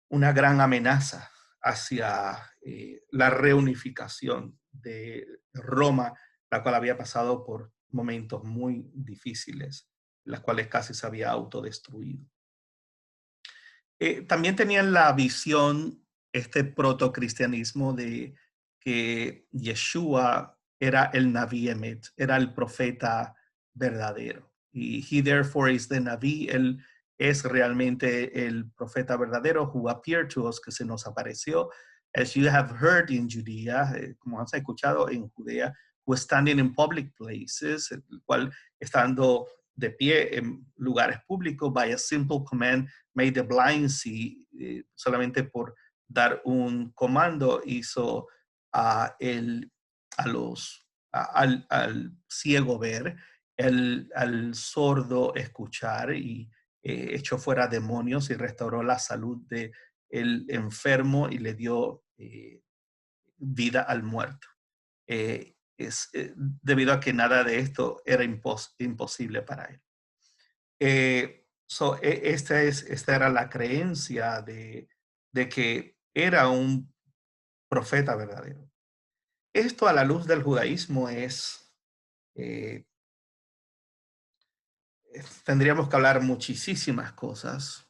una gran amenaza hacia la reunificación de Roma, la cual había pasado por momentos muy difíciles, las cuales casi se había autodestruido. También tenían la visión, este protocristianismo, de que Yeshua era el Naví Emet, era el profeta verdadero. Y he therefore is the Naví, él es realmente el profeta verdadero who appeared to us, que se nos apareció. As you have heard in Judea, como has escuchado en Judea, who standing in public places, el cual estando de pie en lugares públicos, by a simple command, made the blind see, solamente por dar un comando hizo al ciego ver, al sordo escuchar y echó fuera demonios y restauró la salud del enfermo y le dio vida al muerto. Debido a que nada de esto era imposible para él. Esta era la creencia de que era un profeta verdadero. Esto a la luz del judaísmo tendríamos que hablar muchísimas cosas,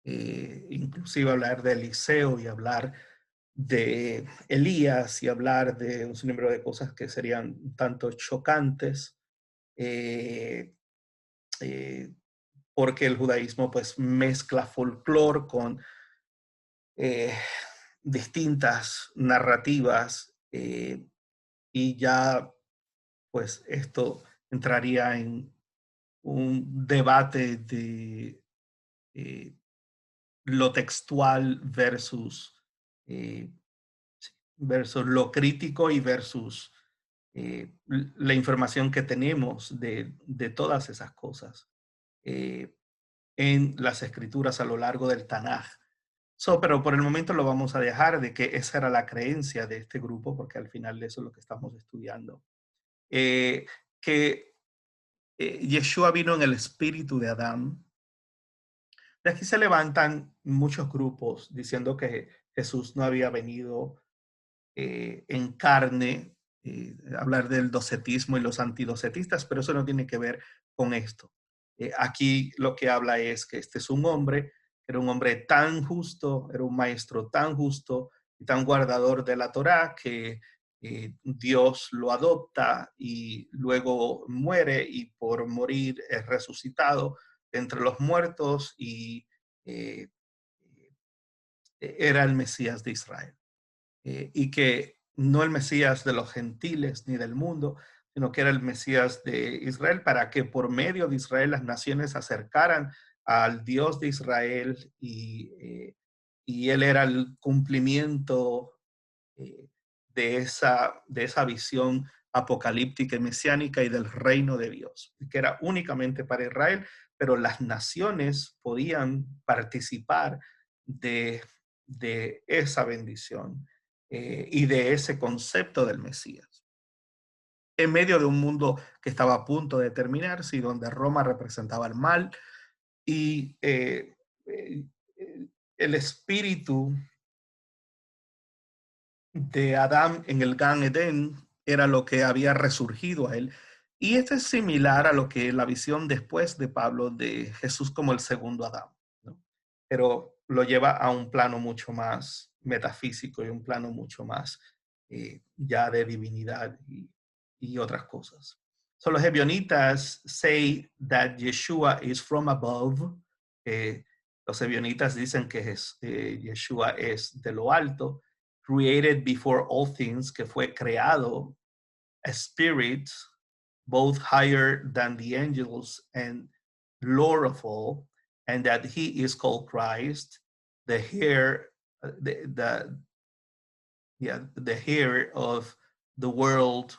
inclusive hablar de Eliseo y hablar de Elías y hablar de un sinnúmero de cosas que serían un tanto chocantes, porque el judaísmo pues mezcla folclore con distintas narrativas y ya pues esto entraría en un debate de eh, lo textual eh, versus lo crítico y versus la información que tenemos de todas esas cosas en las escrituras a lo largo del Tanaj. Pero por el momento lo vamos a dejar de que esa era la creencia de este grupo, porque al final de eso es lo que estamos estudiando. Que Yeshua vino en el espíritu de Adán. De aquí se levantan muchos grupos diciendo que Jesús no había venido en carne, hablar del docetismo y los antidocetistas, pero eso no tiene que ver con esto. Aquí lo que habla es que este es un hombre, era un hombre tan justo, era un maestro tan justo y tan guardador de la Torá que Dios lo adopta y luego muere y por morir es resucitado entre los muertos y eh, era el Mesías de Israel. Y que no el Mesías de los gentiles ni del mundo, sino que era el Mesías de Israel para que por medio de Israel las naciones se acercaran al Dios de Israel y él era el cumplimiento eh, de esa visión apocalíptica y mesiánica y del reino de Dios, que era únicamente para Israel, pero las naciones podían participar de, de esa bendición y de ese concepto del Mesías. En medio de un mundo que estaba a punto de terminarse y donde Roma representaba el mal y eh, el espíritu de Adán en el Gan Edén era lo que había resurgido a él. Y esto es similar a lo que la visión después de Pablo de Jesús como el segundo Adán, ¿no? Pero lo lleva a un plano mucho más metafísico y un plano mucho más ya de divinidad y otras cosas. So los ebionitas say that Yeshua is from above. Los ebionitas dicen que Yeshua es de lo alto, created before all things, que fue creado, a spirit, both higher than the angels and Lord of all, and that he is called Christ, the heir, the yeah, the heir of the world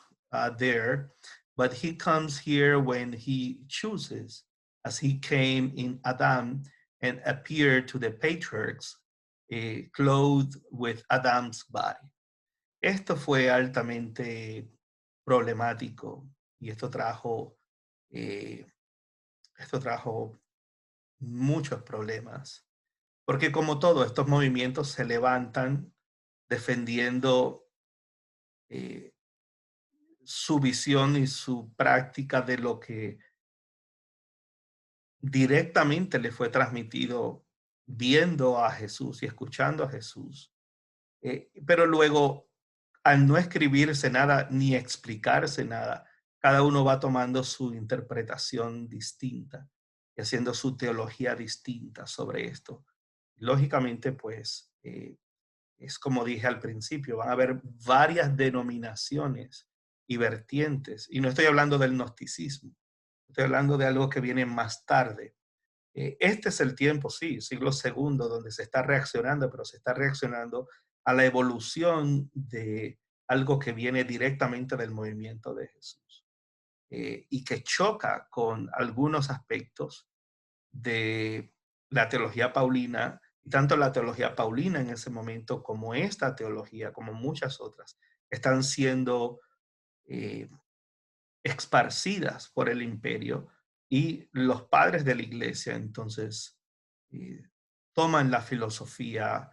there, but he comes here when he chooses, as he came in Adam and appeared to the patriarchs, clothed with Adam's body. Esto fue altamente problemático y eh, esto trajo muchos problemas, porque como todo, estos movimientos se levantan defendiendo eh, su visión y su práctica de lo que directamente le fue transmitido viendo a Jesús y escuchando a Jesús. Pero luego, al no escribirse nada ni explicarse nada, cada uno va tomando su interpretación distinta y haciendo su teología distinta sobre esto. Lógicamente, pues, es como dije al principio, van a haber varias denominaciones y vertientes, y no estoy hablando del gnosticismo, estoy hablando de algo que viene más tarde. Este es el tiempo, sí, siglo segundo, donde se está reaccionando, pero se está reaccionando a la evolución de algo que viene directamente del movimiento de Jesús y que choca con algunos aspectos de la teología paulina, y tanto la teología paulina en ese momento como esta teología, como muchas otras, están siendo eh, esparcidas por el imperio y los padres de la iglesia entonces eh, toman la filosofía,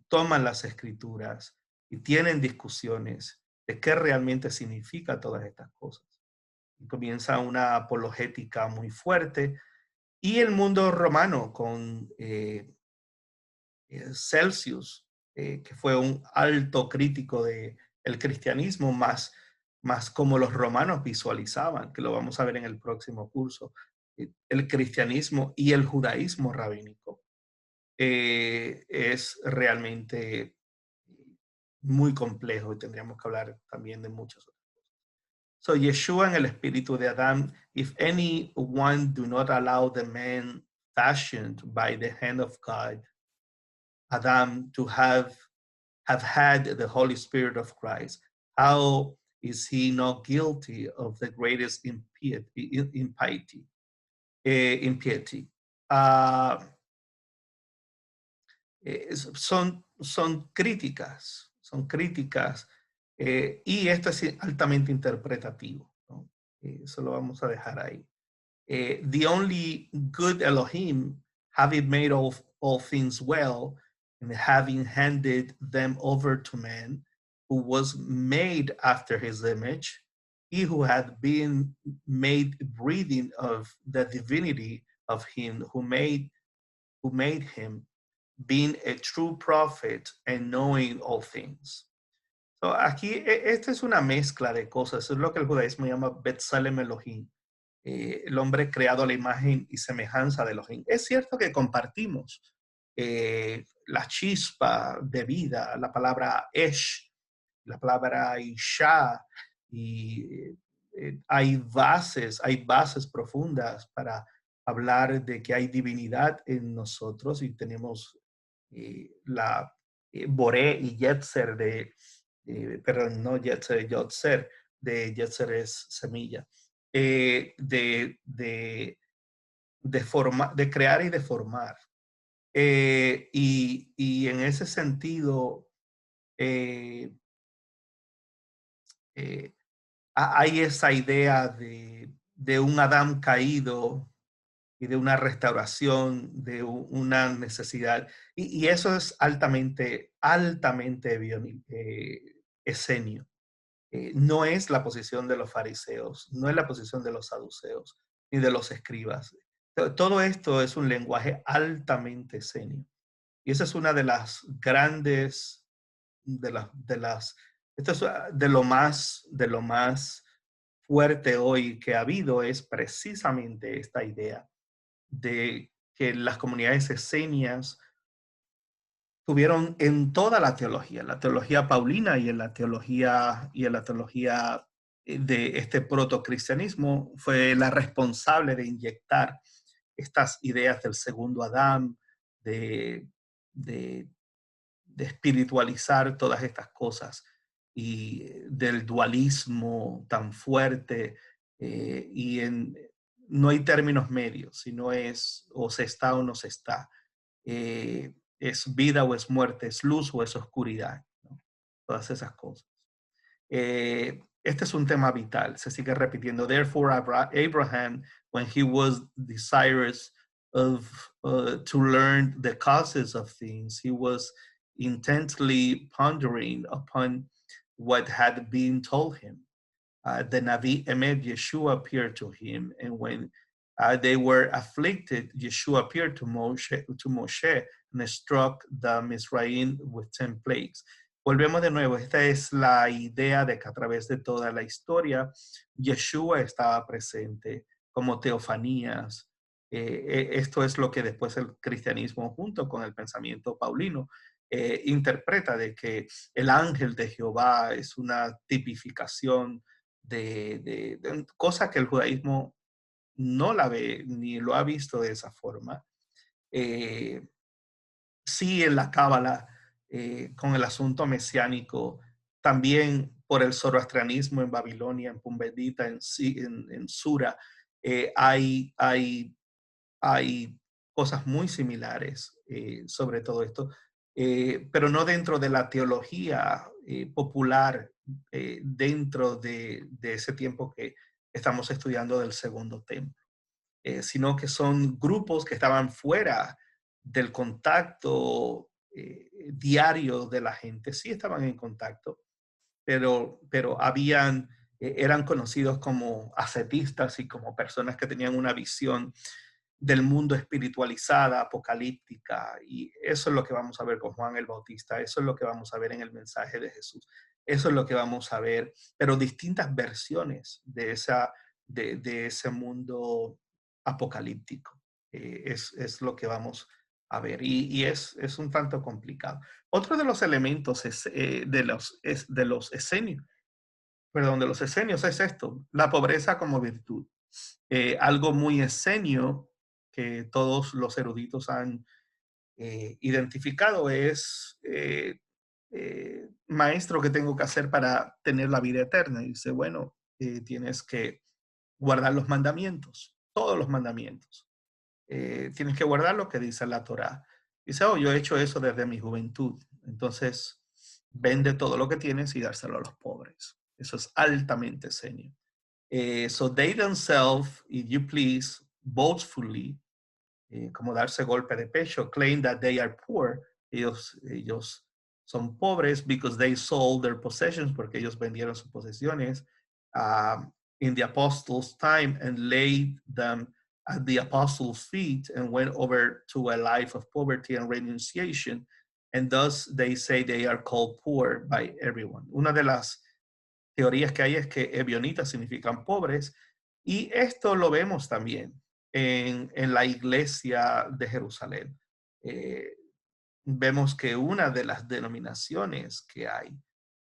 toman las escrituras y tienen discusiones de qué realmente significa todas estas cosas. Y comienza una apologética muy fuerte y el mundo romano con Celsius, que fue un alto crítico del cristianismo, más como los romanos visualizaban, que lo vamos a ver en el próximo curso, el cristianismo y el judaísmo rabínico es realmente muy complejo y tendríamos que hablar también de muchas otras. So Yeshua en el espíritu de Adán, if anyone do not allow the man fashioned by the hand of God, Adam, to have had the Holy Spirit of Christ, how is he not guilty of the greatest impiety? Impiety. Uh, son críticas, y esto es altamente interpretativo, ¿no? Eso lo vamos a dejar ahí. The only good Elohim, having made all things well, and having handed them over to man, who was made after his image, he who had been made breathing of the divinity of him who made him, being a true prophet and knowing all things. So aquí, esta es una mezcla de cosas. Es lo que el judaísmo llama Betsalem Elohim, el hombre creado a la imagen y semejanza de Elohim. Es cierto que compartimos la chispa de vida, la palabra Esh, la palabra Isha, y hay bases profundas para hablar de que hay divinidad en nosotros y tenemos la Boré y Yetzer perdón, no Yetzer, Yotzer, de Yetzer es semilla, de crear y de formar. Y en ese sentido, eh, eh, hay esa idea de un Adán caído y de una restauración, de una necesidad. Y eso es altamente esenio. No es la posición de los fariseos, no es la posición de los saduceos ni de los escribas. Todo esto es un lenguaje altamente esenio. Y esa es una de las grandes, esto es de lo más fuerte hoy que ha habido, es precisamente esta idea de que las comunidades esenias tuvieron en toda la teología paulina y en la teología de este protocristianismo, fue la responsable de inyectar estas ideas del segundo Adán, de, de, de espiritualizar todas estas cosas y del dualismo tan fuerte, no hay términos medios, sino es o se está o no se está. Es vida o es muerte, es luz o es oscuridad, ¿no? Todas esas cosas. Este es un tema vital, se sigue repitiendo. Therefore, Abraham, when he was desirous to learn the causes of things, he was intently pondering upon what had been told him. The Navi Emed Yeshua appeared to him, and when they were afflicted, Yeshua appeared to Moshe and struck the Mizraim with 10 plagues. Volvemos de nuevo, esta es la idea de que a través de toda la historia, Yeshua estaba presente como teofanías. Esto es lo que después el cristianismo, junto con el pensamiento paulino, interpreta de que el ángel de Jehová es una tipificación de cosas que el judaísmo no la ve ni lo ha visto de esa forma. Sí, en la Cábala, con el asunto mesiánico, también por el zoroastrianismo en Babilonia, en Pumbedita, en Sura, hay cosas muy similares sobre todo esto, pero no dentro de la teología popular, dentro de ese tiempo que estamos estudiando del segundo templo, sino que son grupos que estaban fuera del contacto diario de la gente. Sí estaban en contacto, pero eran conocidos como ascetistas y como personas que tenían una visión del mundo espiritualizada, apocalíptica, y eso es lo que vamos a ver con Juan el Bautista, eso es lo que vamos a ver en el mensaje de Jesús, eso es lo que vamos a ver, pero distintas versiones de ese mundo apocalíptico. Es lo que vamos A ver, y es un tanto complicado. Otro de los elementos de los esenios, perdón, de los esenios es esto, la pobreza como virtud. Algo muy esenio que todos los eruditos han identificado es, maestro, ¿qué tengo que hacer para tener la vida eterna? Y dice, bueno, tienes que guardar los mandamientos, todos los mandamientos. Tienes que guardar lo que dice la Torá. Dice, oh, yo he hecho eso desde mi juventud. Entonces, vende todo lo que tienes y dárselo a los pobres. Eso es altamente serio. So they themselves, if you please, boastfully, como darse golpe de pecho, claim that they are poor. Ellos son pobres because they sold their possessions, porque ellos vendieron sus posesiones in the apostles' time and laid them at the apostles' feet and went over to a life of poverty and renunciation. And thus they say they are called poor by everyone. Una de las teorías que hay es que ebionitas significan pobres, y esto lo vemos también en la iglesia de Jerusalén. Vemos que una de las denominaciones que hay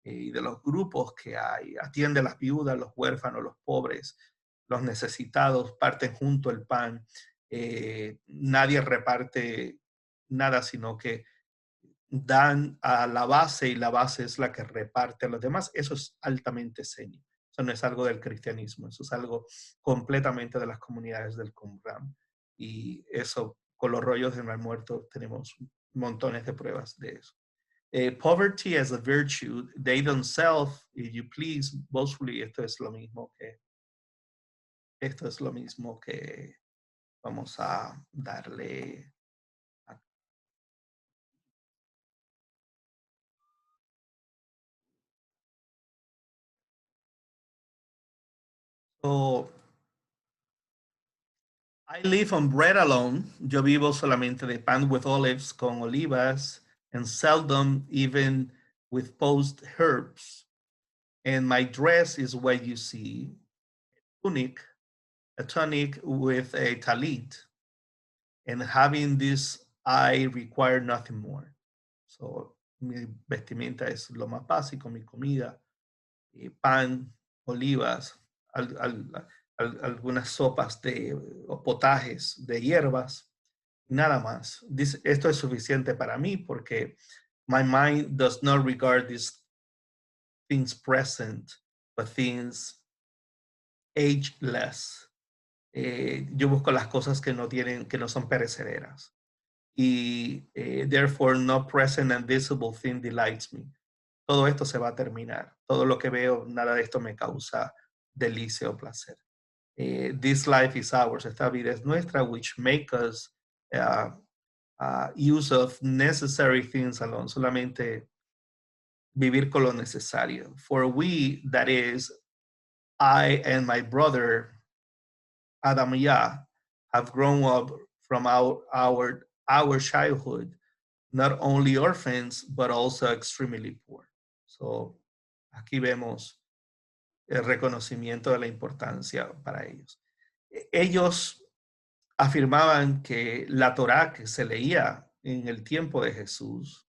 y de los grupos que hay atiende a las viudas, los huérfanos, los pobres, los necesitados, parten junto el pan. Nadie reparte nada, sino que dan a la base y la base es la que reparte a los demás. Eso es altamente serio. Eso no es algo del cristianismo, eso es algo completamente de las comunidades del Qumran. Y eso, con los rollos del Mar Muerto, tenemos montones de pruebas de eso. Poverty as a virtue, they themselves, if you please, boastfully, esto es lo mismo que vamos a darle. So, I live on bread alone. Yo vivo solamente de pan with olives, con olivas, and seldom even with poached herbs. And my dress is what you see, tunic, a tunic with a talit. And having this, I require nothing more. So, mi vestimenta es lo más básico, mi comida, pan, olivas, algunas sopas o potajes de hierbas, nada más. Esto es suficiente para mí porque my mind does not regard these things present, but things ageless. Yo busco las cosas que no son perecederas. Y therefore no present and visible thing delights me. Todo esto se va a terminar. Todo lo que veo, nada de esto me causa delicia o placer. This life is ours. Esta vida es nuestra, which make us use of necessary things alone. Solamente vivir con lo necesario. For we, that is, I and my brother Adam Yah, have grown up from our childhood, not only orphans, but also extremely poor. So, aquí vemos el reconocimiento de la importancia para ellos. Ellos afirmaban que la Torá que se leía en el tiempo de Jesús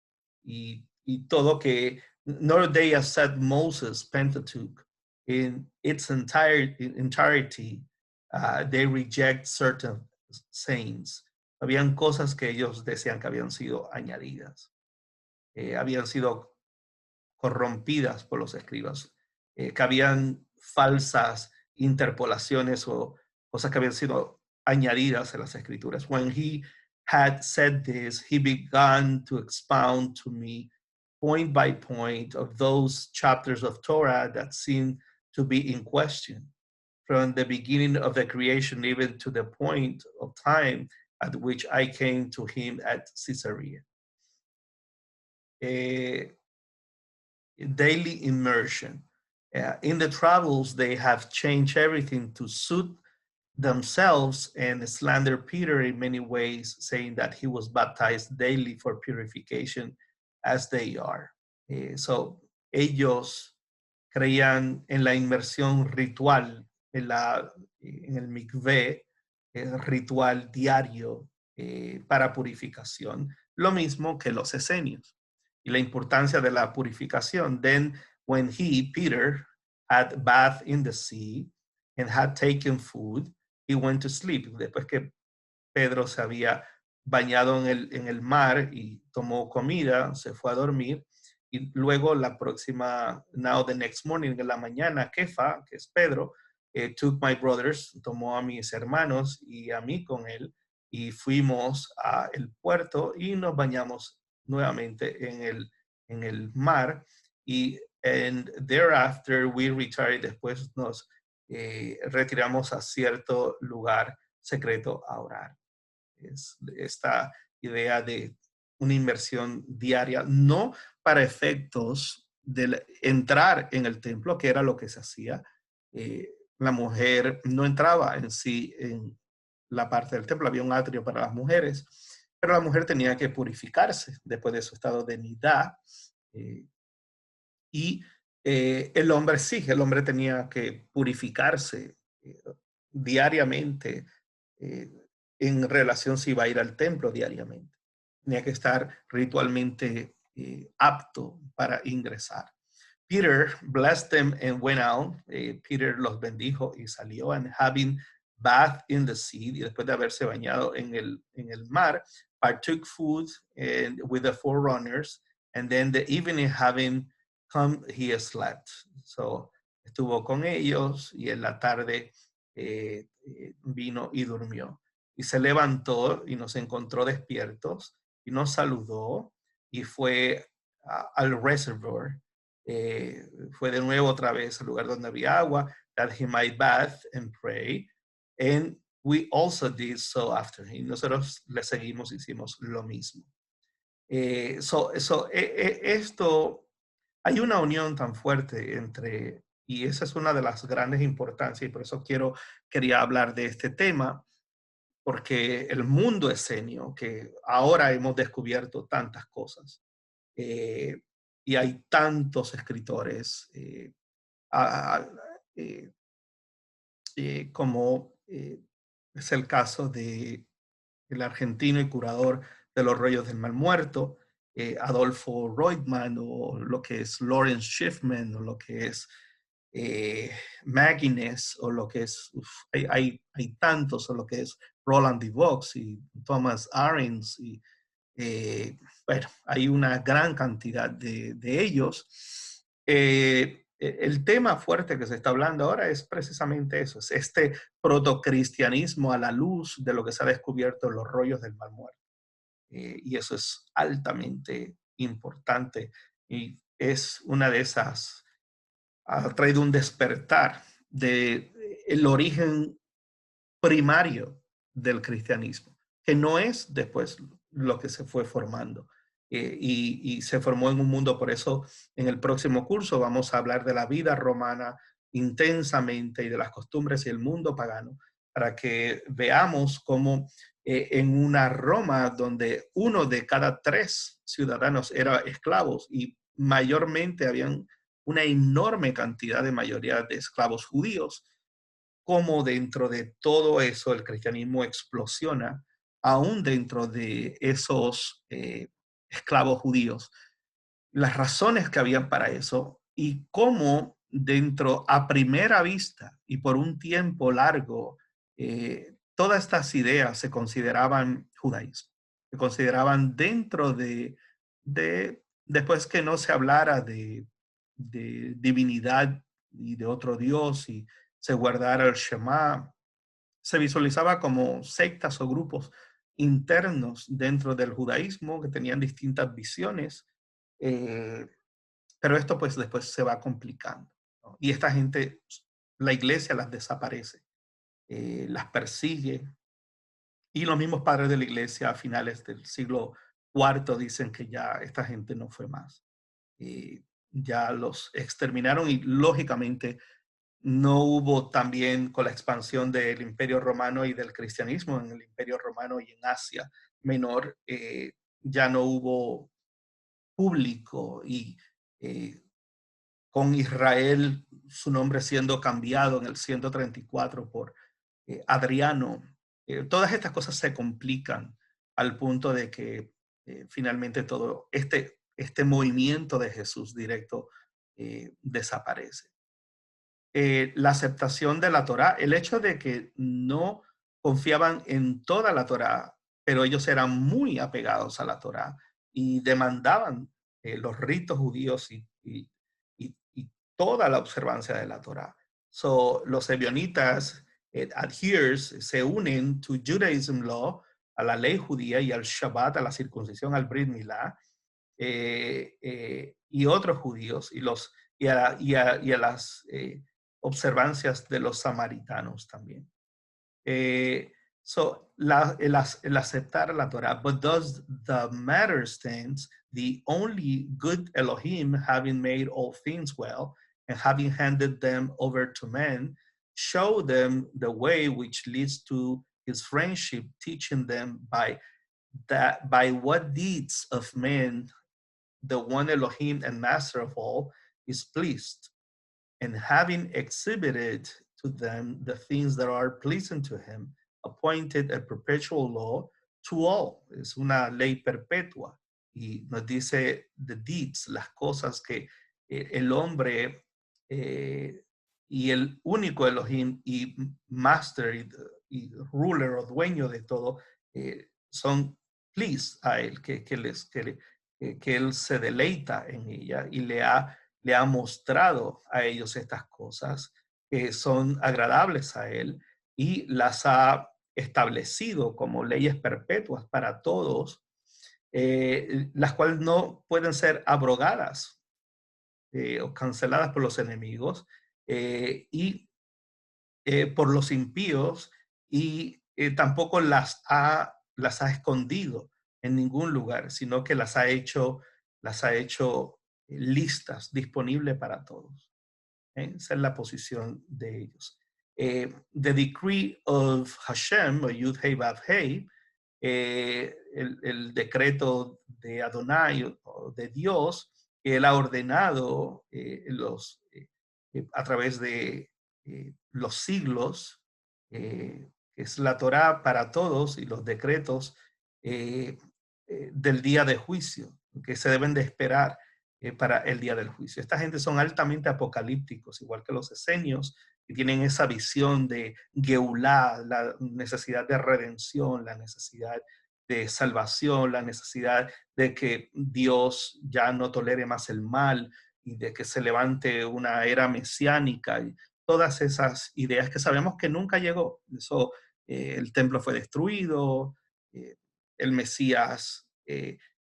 y todo que, nor they accept Moses' Pentateuch in its entirety, they reject certain sayings. Habían cosas que ellos decían que habían sido añadidas, habían sido corrompidas por los escribas, que habían falsas interpolaciones o cosas que habían sido añadidas en las escrituras. When he had said this, he began to expound to me point by point of those chapters of Torah that seemed to be in question, from the beginning of the creation even to the point of time at which I came to him at Caesarea. Daily immersion. In the travels, they have changed everything to suit themselves and slander Peter in many ways, saying that he was baptized daily for purification as they are. So, ellos creían en la inmersión ritual, en el mikveh, ritual diario, para purificación, lo mismo que los esenios. Y la importancia de la purificación. Then when he, Peter, had bathed in the sea and had taken food, he went to sleep. Después que Pedro se había bañado en el mar y tomó comida, se fue a dormir. Y luego now the next morning, en la mañana, Kefa, que es Pedro, took my brothers, tomó a mis hermanos y a mí con él, y fuimos al puerto y nos bañamos nuevamente en el mar. And thereafter we retired, después nos retiramos a cierto lugar secreto a orar. Es esta idea de una inversión diaria, no para efectos de entrar en el templo, que era lo que se hacía. La mujer no entraba en sí en la parte del templo, había un atrio para las mujeres, pero la mujer tenía que purificarse después de su estado de nidá. Y el hombre sí, el hombre tenía que purificarse diariamente eh, en relación si iba a ir al templo diariamente. Tenía que estar ritualmente apto para ingresar. Peter blessed them and went out. Peter los bendijo y salió. And having bathed in the sea, y después de haberse bañado en el mar, partook food with the forerunners. And then the evening having come, he slept. So estuvo con ellos y en la tarde vino y durmió. Y se levantó y nos encontró despiertos y nos saludó y fue al reservoir. Fue de nuevo otra vez al lugar donde había agua, that he might bath and pray. And we also did so after him. Nosotros le seguimos, hicimos lo mismo. Esto, hay una unión tan fuerte entre, y esa es una de las grandes importancias, y por eso quería hablar de este tema, porque el mundo escenio, que ahora hemos descubierto tantas cosas, y hay tantos escritores, como es el caso de el argentino y curador de los rollos del mal muerto, Adolfo Reutemann, o lo que es Lawrence Schiffman, o lo que es Maginnes, o lo que es, hay tantos, o lo que es Roland D. Vaux y Thomas Ahrens, y bueno, hay una gran cantidad de ellos. El tema fuerte que se está hablando ahora es precisamente eso, es este protocristianismo a la luz de lo que se ha descubierto en los rollos del mal muerto. Y eso es altamente importante y es una de esas, ha traído un despertar de el origen primario del cristianismo, que no es después lo que se fue formando. Y se formó en un mundo, por eso en el próximo curso vamos a hablar de la vida romana intensamente y de las costumbres y el mundo pagano, para que veamos cómo en una Roma donde 1 de cada 3 ciudadanos era esclavos y mayormente habían una enorme cantidad de mayoría de esclavos judíos, cómo dentro de todo eso el cristianismo explosiona, aún dentro de esos esclavos judíos, las razones que habían para eso y cómo dentro a primera vista y por un tiempo largo, todas estas ideas se consideraban judaísmo, se consideraban dentro después que no se hablara de divinidad y de otro Dios y se guardara el Shema, se visualizaba como sectas o grupos internos dentro del judaísmo que tenían distintas visiones, eh, pero esto pues después se va complicando, ¿no? Y esta gente, la iglesia las desaparece, las persigue, y los mismos padres de la iglesia a finales del siglo IV dicen que ya esta gente no fue más. Ya los exterminaron y lógicamente no hubo también con la expansión del Imperio Romano y del cristianismo en el Imperio Romano y en Asia Menor, ya no hubo público y con Israel su nombre siendo cambiado en el 134 por Adriano, todas estas cosas se complican al punto de que finalmente todo este movimiento de Jesús directo desaparece. La aceptación de la Torá, el hecho de que no confiaban en toda la Torá, pero ellos eran muy apegados a la Torá y demandaban los ritos judíos y toda la observancia de la Torá. So, los ebionitas se unen to Judaism law, a la ley judía y al Shabbat, a la circuncisión, al Brit Milá, y otros judíos y a las observancias de los samaritanos también. El aceptar la Torah, but does the matter stands, the only good Elohim, having made all things well, and having handed them over to men, show them the way which leads to his friendship, teaching them by what deeds of men the one Elohim and master of all is pleased, and having exhibited to them the things that are pleasing to him, appointed a perpetual law to all. Es una ley perpetua. Y nos dice the deeds, las cosas que el hombre y el único Elohim y master y ruler o dueño de todo son pleased a él, que él se deleita en ella y le ha mostrado a ellos estas cosas que son agradables a él y las ha establecido como leyes perpetuas para todos, las cuales no pueden ser abrogadas o canceladas por los enemigos y por los impíos, y tampoco las ha escondido en ningún lugar, sino que las ha hecho listas, disponibles para todos. Esa es la posición de ellos. The decree of Hashem, o Yud Hei Vav Hei, el decreto de Adonai o de Dios, que él ha ordenado a través de los siglos, que es la Torá para todos, y los decretos del día de juicio, que se deben de esperar para el día del juicio. Esta gente son altamente apocalípticos, igual que los esenios, que tienen esa visión de Geulá, la necesidad de redención, la necesidad de salvación, la necesidad de que Dios ya no tolere más el mal y de que se levante una era mesiánica y todas esas ideas que sabemos que nunca llegó. Eso, el templo fue destruido, el Mesías,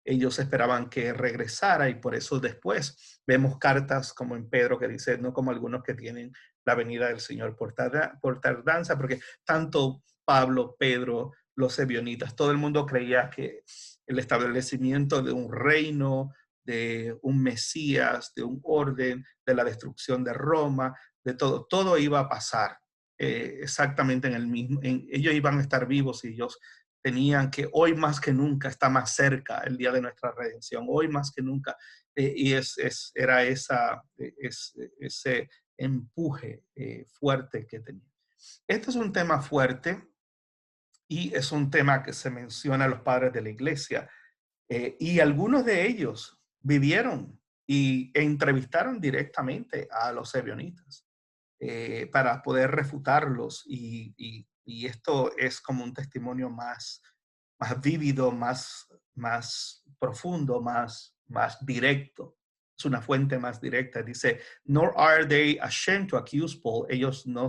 ellos esperaban que regresara y por eso después vemos cartas como en Pedro que dice, no como algunos que tienen la venida del Señor por tardanza, porque tanto Pablo, Pedro, los ebionitas, todo el mundo creía que el establecimiento de un reino, de un Mesías, de un orden, de la destrucción de Roma, de todo iba a pasar exactamente en el mismo, ellos iban a estar vivos y ellos tenían que, hoy más que nunca, está más cerca el día de nuestra redención, hoy más que nunca, y era ese empuje fuerte que tenía. Este es un tema fuerte y es un tema que se menciona a los padres de la iglesia, y algunos de ellos vivieron e entrevistaron directamente a los ebionitas para poder refutarlos y esto es como un testimonio más vívido, más profundo, más directo. Es una fuente más directa. Dice, nor are they ashamed to accuse Paul. Ellos no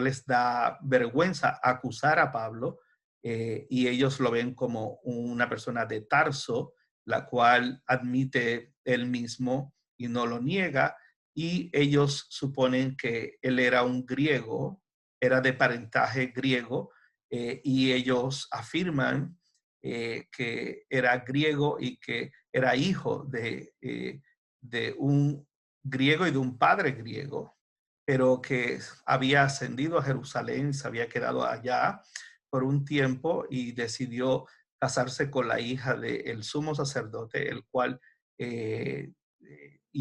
les da vergüenza acusar a Pablo y ellos lo ven como una persona de Tarso, la cual admite él mismo y no lo niega, y ellos suponen que él era un griego, era de parentaje griego, y ellos afirman que era griego y que era hijo de un griego y de un padre griego, pero que había ascendido a Jerusalén, se había quedado allá por un tiempo y decidió casarse con la hija del sumo sacerdote, el cual, y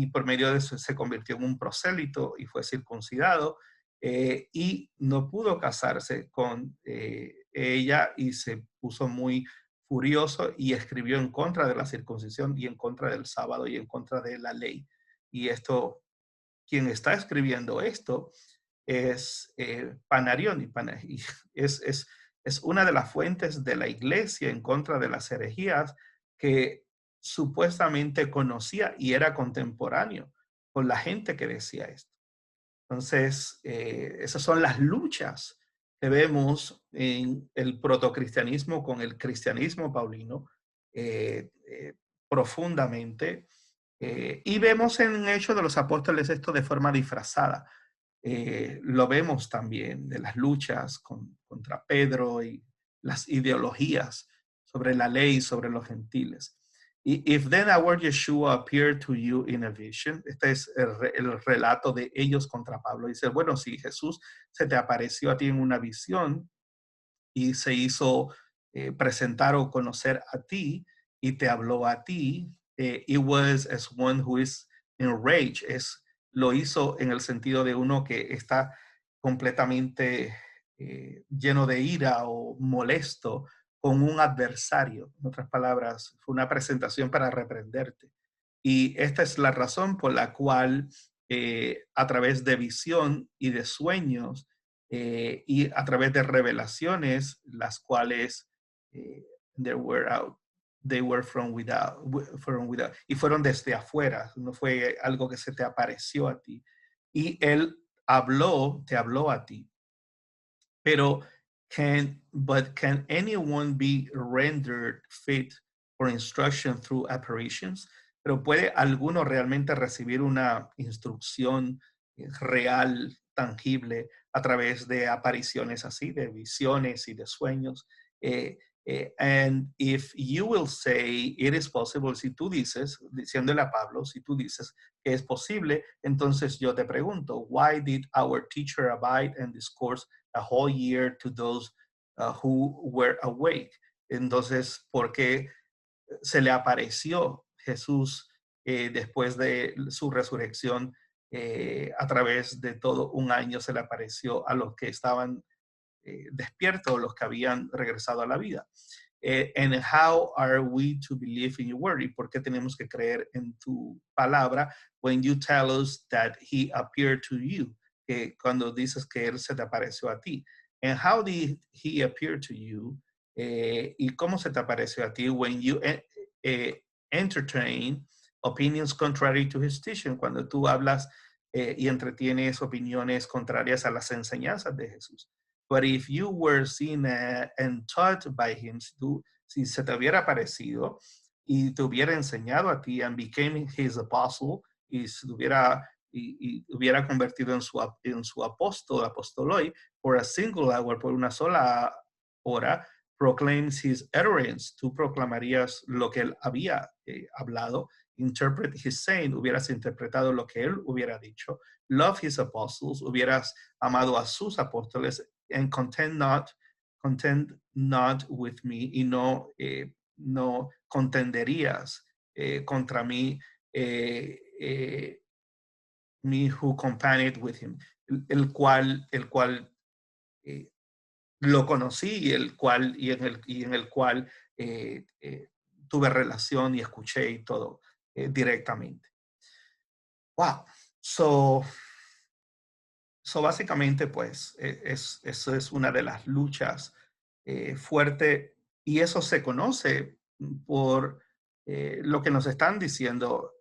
por medio de eso se convirtió en un prosélito y fue circuncidado, y no pudo casarse con ella y se puso muy furioso y escribió en contra de la circuncisión y en contra del sábado y en contra de la ley. Y esto, quien está escribiendo esto es Panarión, y es una de las fuentes de la iglesia en contra de las herejías que supuestamente conocía y era contemporáneo con la gente que decía esto. Entonces, esas son las luchas que vemos en el protocristianismo con el cristianismo paulino profundamente. Y vemos en Hechos de los Apóstoles esto de forma disfrazada. Lo vemos también de las luchas contra Pedro y las ideologías sobre la ley, sobre los gentiles. If then our Yeshua appeared to you in a vision, este es el relato de ellos contra Pablo. Dice, bueno, si Jesús se te apareció a ti en una visión y se hizo presentar o conocer a ti y te habló a ti, it was as one who is enraged, lo hizo en el sentido de uno que está completamente lleno de ira o molesto con un adversario. En otras palabras, fue una presentación para reprenderte. Y esta es la razón por la cual a través de visión y de sueños y a través de revelaciones, las cuales they were out, they were from without, y fueron desde afuera, no fue algo que se te apareció a ti. Y él te habló a ti. Pero can anyone be rendered fit for instruction through apparitions? Pero ¿puede alguno realmente recibir una instrucción real, tangible, a través de apariciones así, de visiones y de sueños? And if you will say it is possible, si tú dices, diciéndole a Pablo, si tú dices que es posible, entonces yo te pregunto, why did our teacher abide and discourse a whole year to those who were awake? Entonces, ¿por qué se le apareció Jesús después de su resurrección? A través de todo un año se le apareció a los que estaban despiertos, los que habían regresado a la vida. And how are we to believe in your word? ¿Y por qué tenemos que creer en tu palabra when you tell us that he appeared to you? Cuando dices que él se te apareció a ti. And how did he appear to you? ¿Y cómo se te apareció a ti when you entertain opinions contrary to his teaching? Cuando tú hablas y entretienes opiniones contrarias a las enseñanzas de Jesús. But if you were seen and taught by him, si se te hubiera aparecido y te hubiera enseñado a ti and became his apostle y se hubiera convertido en su apostoloi for a single hour, por una sola hora, proclaims his utterance, tú proclamarías lo que él había hablado, interpret his saying, hubieras interpretado lo que él hubiera dicho, love his apostles, hubieras amado a sus apóstoles, and contend not with me, y no contenderías contra mí, me who companied with him, el cual lo conocí y en el cual tuve relación y escuché y todo directamente. Wow. So básicamente, pues, eso es una de las luchas fuerte, y eso se conoce por lo que nos están diciendo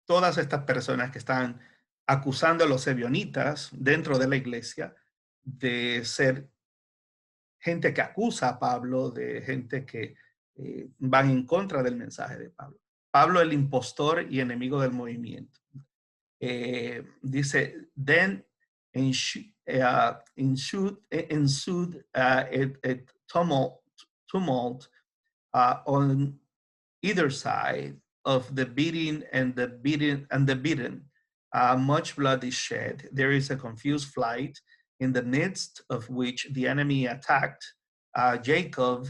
todas estas personas que están acusando a los ebionitas dentro de la iglesia de ser gente que acusa a Pablo, de gente que van en contra del mensaje de Pablo. Pablo, el impostor y enemigo del movimiento. Dice, then ensued a tumult on either side of the beating and the beaten. Much blood is shed. There is a confused flight, in the midst of which the enemy attacked Jacob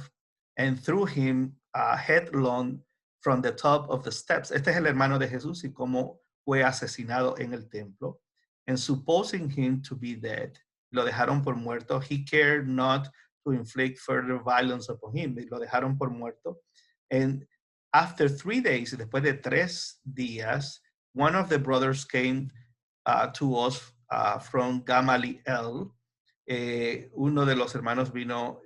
and threw him headlong from the top of the steps. Este es el hermano de Jesús y cómo fue asesinado en el templo. And supposing him to be dead, lo dejaron por muerto. He cared not to inflict further violence upon him. Y lo dejaron por muerto. And after 3 days, después de 3 días, one of the brothers came to us from Gamaliel. Uno de los hermanos vino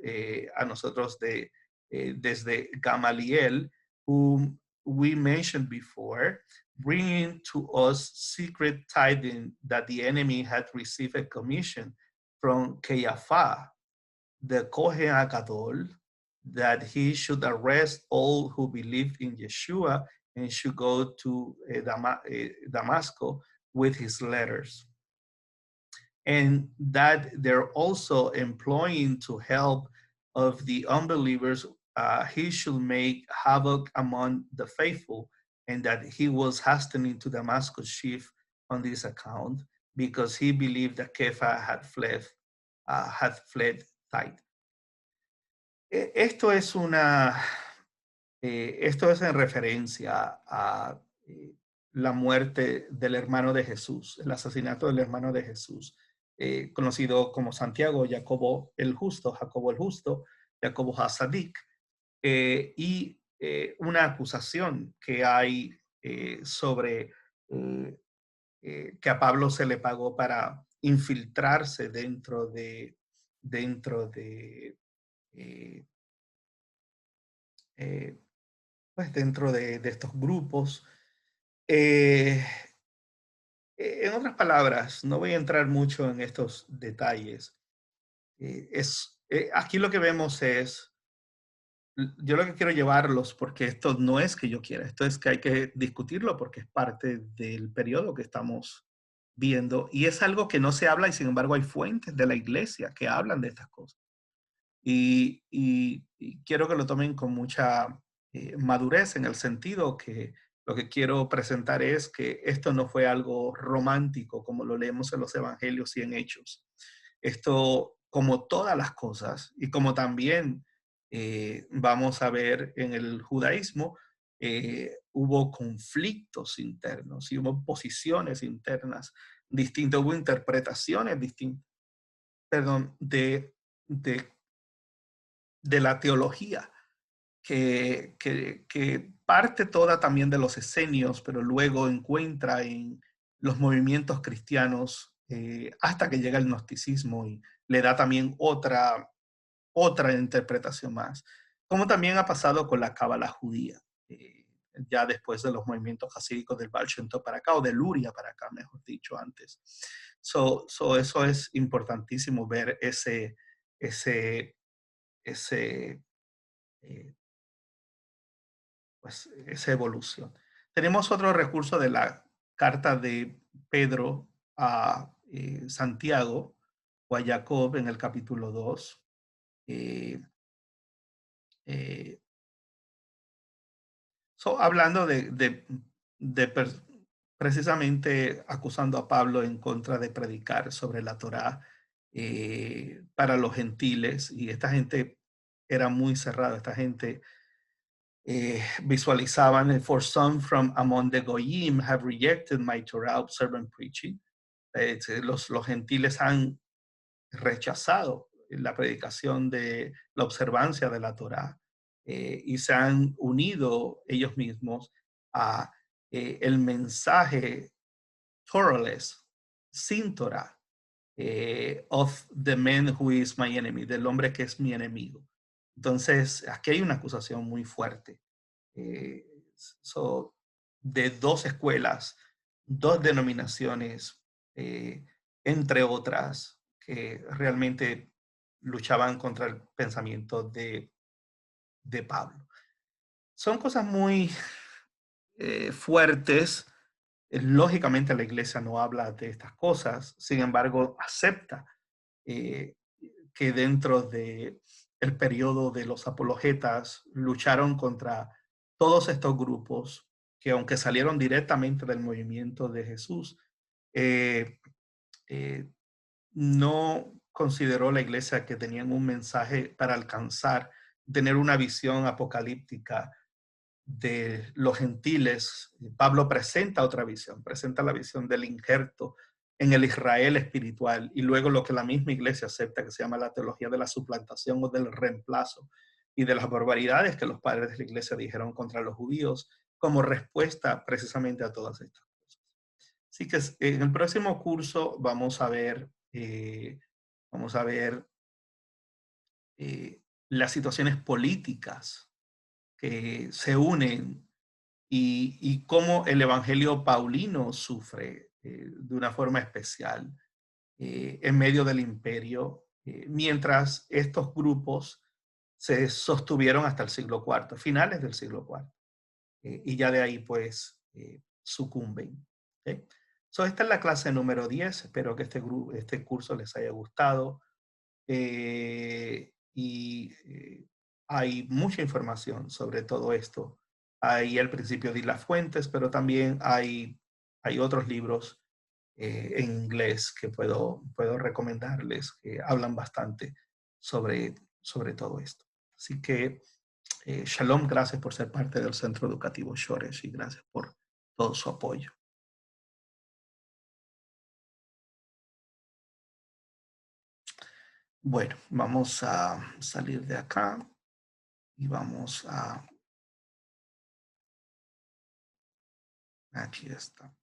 a nosotros desde Gamaliel, whom we mentioned before, bringing to us secret tidings that the enemy had received a commission from Caiaphas, the Kohen Gadol, that he should arrest all who believed in Yeshua and should go to Damascus with his letters. And that they're also employing to help of the unbelievers, he should make havoc among the faithful, and that he was hastening to Damascus chief on this account, because he believed that Kepha had fled tight. Esto es en referencia a la muerte del hermano de Jesús, el asesinato del hermano de Jesús, conocido como Santiago, Jacobo el Justo, Jacobo Hasadik, y una acusación que hay sobre que a Pablo se le pagó para infiltrarse dentro de estos grupos. En otras palabras, no voy a entrar mucho en estos detalles. Aquí lo que vemos es, yo lo que quiero llevarlos, porque esto no es que yo quiera, esto es que hay que discutirlo porque es parte del periodo que estamos viendo y es algo que no se habla y sin embargo hay fuentes de la iglesia que hablan de estas cosas. Y quiero que lo tomen con mucha madurez, en el sentido que lo que quiero presentar es que esto no fue algo romántico como lo leemos en los evangelios y en Hechos. Esto, como todas las cosas, y como también vamos a ver en el judaísmo, hubo conflictos internos y hubo posiciones internas distintas, hubo interpretaciones distintas, de la teología, que parte toda también de los esenios, pero luego encuentra en los movimientos cristianos hasta que llega el gnosticismo y le da también otra interpretación más. Como también ha pasado con la cábala judía, ya después de los movimientos hasídicos del Baal Shem Tov para acá, o de Luria para acá, mejor dicho, antes. Eso es importantísimo ver esa evolución. Tenemos otro recurso de la carta de Pedro a Santiago o a Jacob en el capítulo 2. Hablando precisamente acusando a Pablo en contra de predicar sobre la Torá para los gentiles, y esta gente era muy cerrada, esta gente visualizaban, for some from among the Goyim have rejected my Torah observant preaching. Los gentiles han rechazado la predicación de la observancia de la Torá y se han unido ellos mismos a el mensaje Torahless, sin Torah, of the man who is my enemy, del hombre que es mi enemigo. Entonces, aquí hay una acusación muy fuerte. De dos escuelas, dos denominaciones, entre otras, que realmente luchaban contra el pensamiento de Pablo. Son cosas muy fuertes. Lógicamente la iglesia no habla de estas cosas, sin embargo acepta que dentro de el periodo de los apologetas lucharon contra todos estos grupos que, aunque salieron directamente del movimiento de Jesús, no consideró la iglesia que tenían un mensaje para alcanzar, tener una visión apocalíptica de los gentiles. Pablo presenta otra visión, presenta la visión del injerto en el Israel espiritual, y luego lo que la misma iglesia acepta, que se llama la teología de la suplantación o del reemplazo, y de las barbaridades que los padres de la iglesia dijeron contra los judíos como respuesta precisamente a todas estas cosas. Así que en el próximo curso vamos a ver las situaciones políticas que se unen y cómo el evangelio paulino sufre de una forma especial en medio del imperio, mientras estos grupos se sostuvieron hasta el siglo IV, finales del siglo IV, y ya de ahí pues sucumben. ¿Okay? Esta es la clase número 10, espero que este curso les haya gustado. Hay mucha información sobre todo esto. Ahí al principio di las fuentes, pero también hay otros libros en inglés que puedo recomendarles que hablan bastante sobre todo esto. Así que Shalom, gracias por ser parte del Centro Educativo Shoresh y gracias por todo su apoyo. Bueno, vamos a salir de acá y vamos a... Aquí está.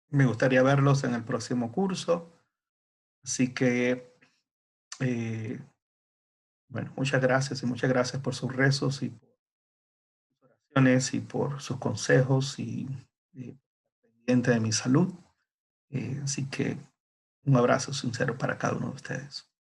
Me gustaría verlos en el próximo curso. Así que, bueno, muchas gracias y muchas gracias por sus rezos y por sus oraciones y por sus consejos y pendiente de mi salud. Así que un abrazo sincero para cada uno de ustedes.